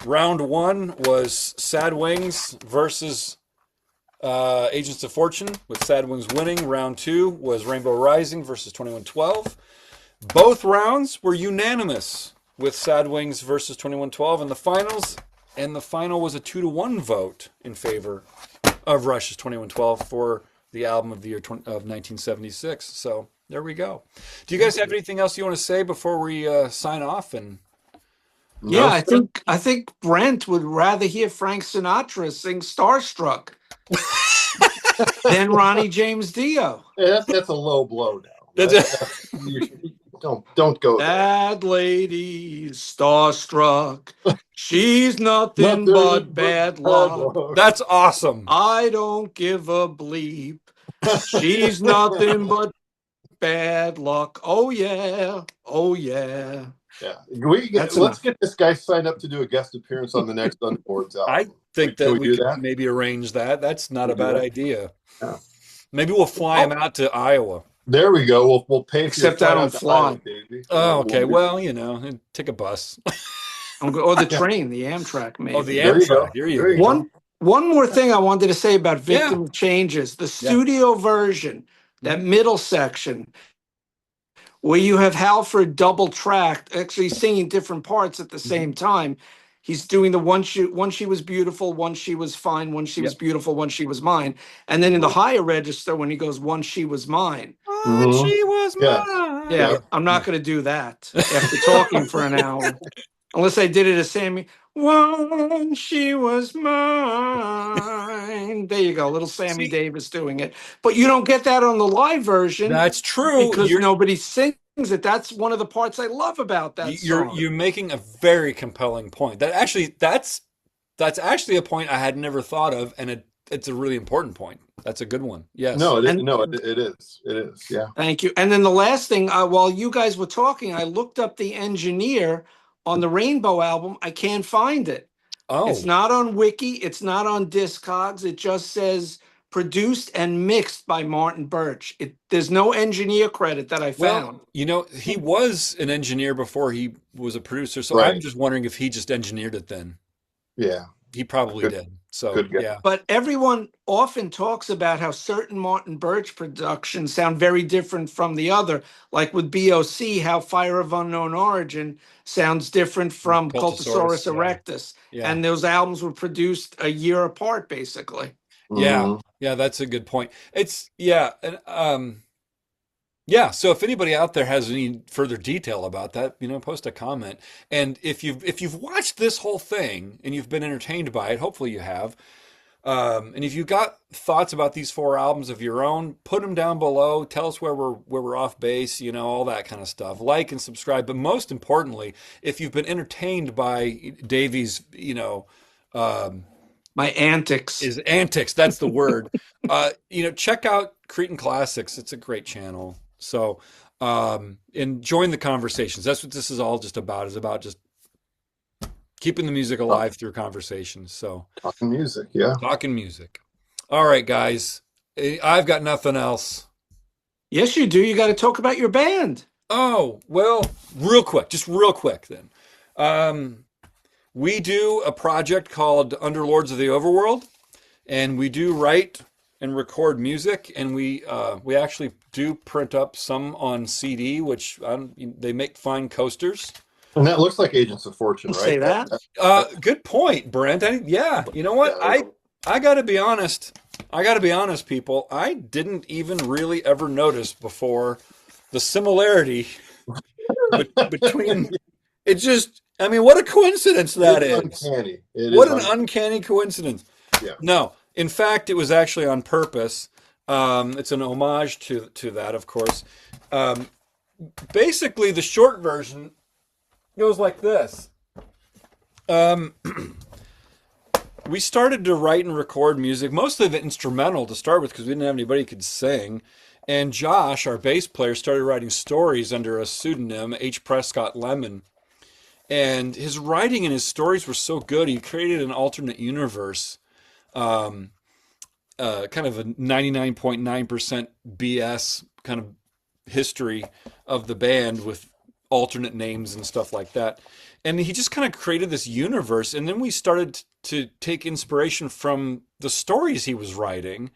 round one was Sad Wings versus Agents of Fortune, with Sad Wings winning. Round two was Rainbow Rising versus 2112. Both rounds were unanimous, with Sad Wings versus 2112 in the finals, and the final was a 2-1 vote in favor of Rush's 2112 for the album of the year of 1976. So there we go. Do you guys have anything else you want to say before we sign off? And yeah, I think Brent would rather hear Frank Sinatra sing "Starstruck" than Ronnie James Dio. Yeah, that's a low blow now. Don't go there. That lady starstruck. She's nothing but bad luck. That's awesome. I don't give a bleep. She's nothing but bad luck. Oh yeah. Oh yeah. Yeah. Let's get this guy signed up to do a guest appearance on the next Underlords album. I think that we could maybe arrange that. That's not a bad idea. Yeah. Maybe we'll fly him out to Iowa. There we go. We'll pay for Except I don't fly. Oh, okay. Well, you know, take a bus. Or the train, the Amtrak, maybe. Oh, the Amtrak. There you go. One more thing I wanted to say about Yeah. Victim of Changes, the Yeah. studio version, that middle section, where you have Halford double tracked, actually singing different parts at the same time. He's doing the one she was beautiful, one she was fine, one she was Yep. beautiful, one she was mine. And then in the higher register, when he goes, one she was mine. When she was Yeah. mine. Yeah, Yeah. I'm not going to do that after talking for an hour. Unless I did it as Sammy. When she was mine. There you go, little Sammy See, Davis doing it. But you don't get that on the live version that's true. because nobody sings it. That's one of the parts I love about that song. You're making a very compelling point. That's actually a point I had never thought of, and it's a really important point. That's a good one. Yes. No, And it is. It is. Yeah. thank you. And then the last thing, while you guys were talking, I looked up the engineer on the Rainbow album. I can't find it. It's Oh, not on Wiki. It's not on Discogs. It just says produced and mixed by Martin Birch. There's no engineer credit that I found. well, he was an engineer before he was a producer, so I'm Right. just wondering if he just engineered it then. Yeah. He probably Good. did. So, Good guess. yeah. But everyone often talks about how certain Martin Birch productions sound very different from the other. Like with B.O.C., how Fire of Unknown Origin sounds different from Cultosaurus, Cultosaurus yeah. erectus. Yeah. And those albums were produced a year apart, basically. Yeah. Mhm. Yeah, that's a good point. Yeah, so if anybody out there has any further detail about that, post a comment. And if you've watched this whole thing and you've been entertained by it, hopefully you have. And if you got thoughts about these four albums of your own, put them down below. Tell us where we're off base, all that kind of stuff. Like and subscribe. But most importantly, if you've been entertained by Davey's, My antics. his antics, that's the word. Check out Cretin Classics. It's a great channel. So, and join the conversations. That's what this is all just about. Is about just keeping the music alive through conversations. So, Talking music. Yeah. talking music. All right, guys. I've got nothing else. Yes, you do. You got to talk about your band. Oh, well, just real quick then. We do a project called Underlords of the Overworld, and we do write and record music, and we actually do print up some on CD, which they make fine coasters. And that looks like Agents of Fortune, right? Say that. Good point, Brent. Yeah, you know what? I got to be honest. People. I didn't even really ever notice before the similarity between it. Just, I mean, what a coincidence that It's is. uncanny. What an uncanny coincidence. Yeah. No, in fact, it was actually on purpose. It's an homage to that, of course. Basically, the short version goes like this. We started to write and record music, mostly the instrumental to start with, because we didn't have anybody who could sing. And Josh, our bass player, started writing stories under a pseudonym, H. Prescott Lemon. And his writing and his stories were so good, he created an alternate universe, kind of a 99.9% BS kind of history of the band with alternate names and stuff like that. And he just kind of created this universe. And then we started to take inspiration from the stories he was writing.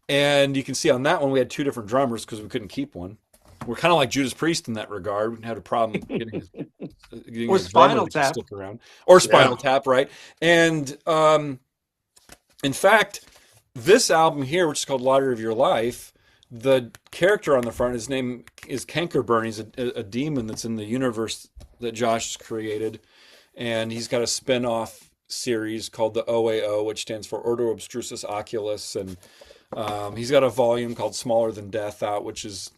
And you can see on that one, we had two different drummers because we couldn't keep one. We're kind of like Judas Priest in that regard. We had a problem getting Or his drummer Spinal to Tap. stick around. Or Spinal Tap, right? And in fact, this album here, which is called Lottery of Your Life, the character on the front, his name is Cankerburn. He's a demon that's in the universe that Josh has created. And he's got a spin-off series called the OAO, which stands for Ordo Abstrusus Oculus. And he's got a volume called Smaller Than Death out, which is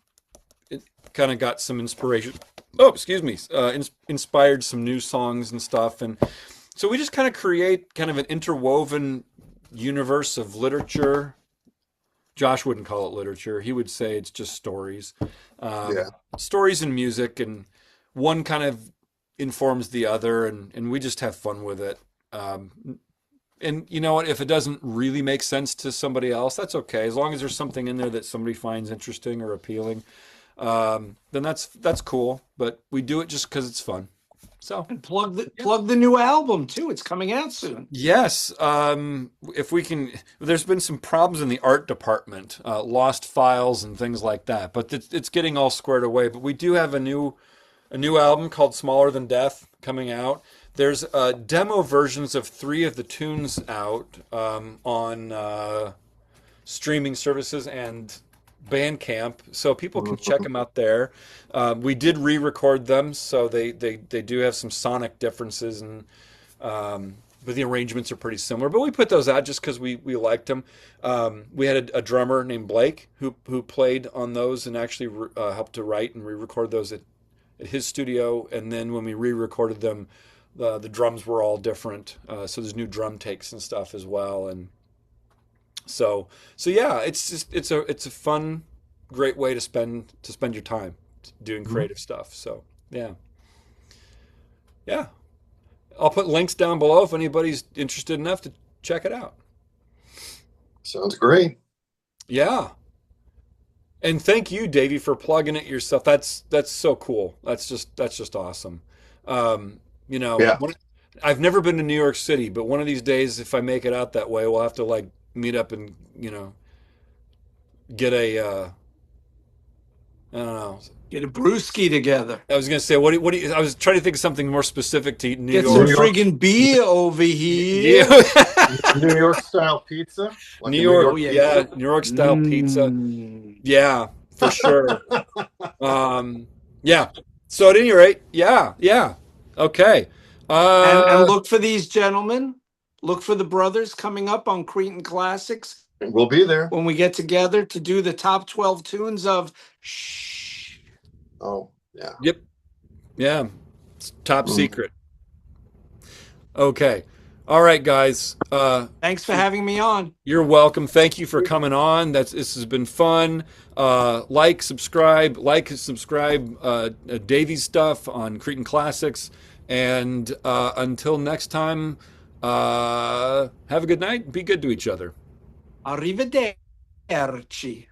kind of got some inspiration. Oh, excuse me. Inspired some new songs and stuff. And so we just kind of create kind of an interwoven universe of literature. Josh wouldn't call it literature. He would say it's just stories. Stories and music, and one kind of informs the other, and we just have fun with it. And you know what? If it doesn't really make sense to somebody else, that's okay. As long as there's something in there that somebody finds interesting or appealing, then that's cool. But we do it just because it's fun. So And plug the new album too. It's coming out soon. yes, if we can, there's been some problems in the art department, lost files and things like that, but it's getting all squared away. But we do have a new album called Smaller Than Death coming out. There's demo versions of 3 of the tunes out on streaming services and Bandcamp, so people can check them out there. We did re-record them, so they do have some sonic differences, and but the arrangements are pretty similar. But we put those out just because we liked them. We had a drummer named Blake who played on those and actually helped to write and re-record those at his studio. And then when we re-recorded them, the drums were all different. So there's new drum takes and stuff as well. And so yeah, it's a fun, great way to spend your time doing creative stuff. So yeah. I'll put links down below if anybody's interested enough to check it out. Sounds great. Yeah. And thank you, Davey, for plugging it yourself. That's so cool. That's just awesome. Yeah. I've never been to New York City, but one of these days, if I make it out that way, we'll have to like meet up and get a I don't know. Get a brewski together. I was gonna say what do you, I was trying to think of something more specific to New Get York. some friggin' beer over here. New York style pizza. New York, yeah. yeah, New York style pizza. Yeah, for sure. Yeah. So at any rate, yeah. Okay. And look for these gentlemen. Look for the brothers coming up on Cretin Classics We'll be there. when we get together to do the top 12 tunes of Shh. Oh, yeah. Yep. Yeah. It's top secret. Okay. All right, guys. Thanks for having me on. You're welcome. Thank you for coming on. This has been fun. Subscribe Davey's stuff on Cretin Classics. And until next time, have a good night. Be good to each other. Arrivederci.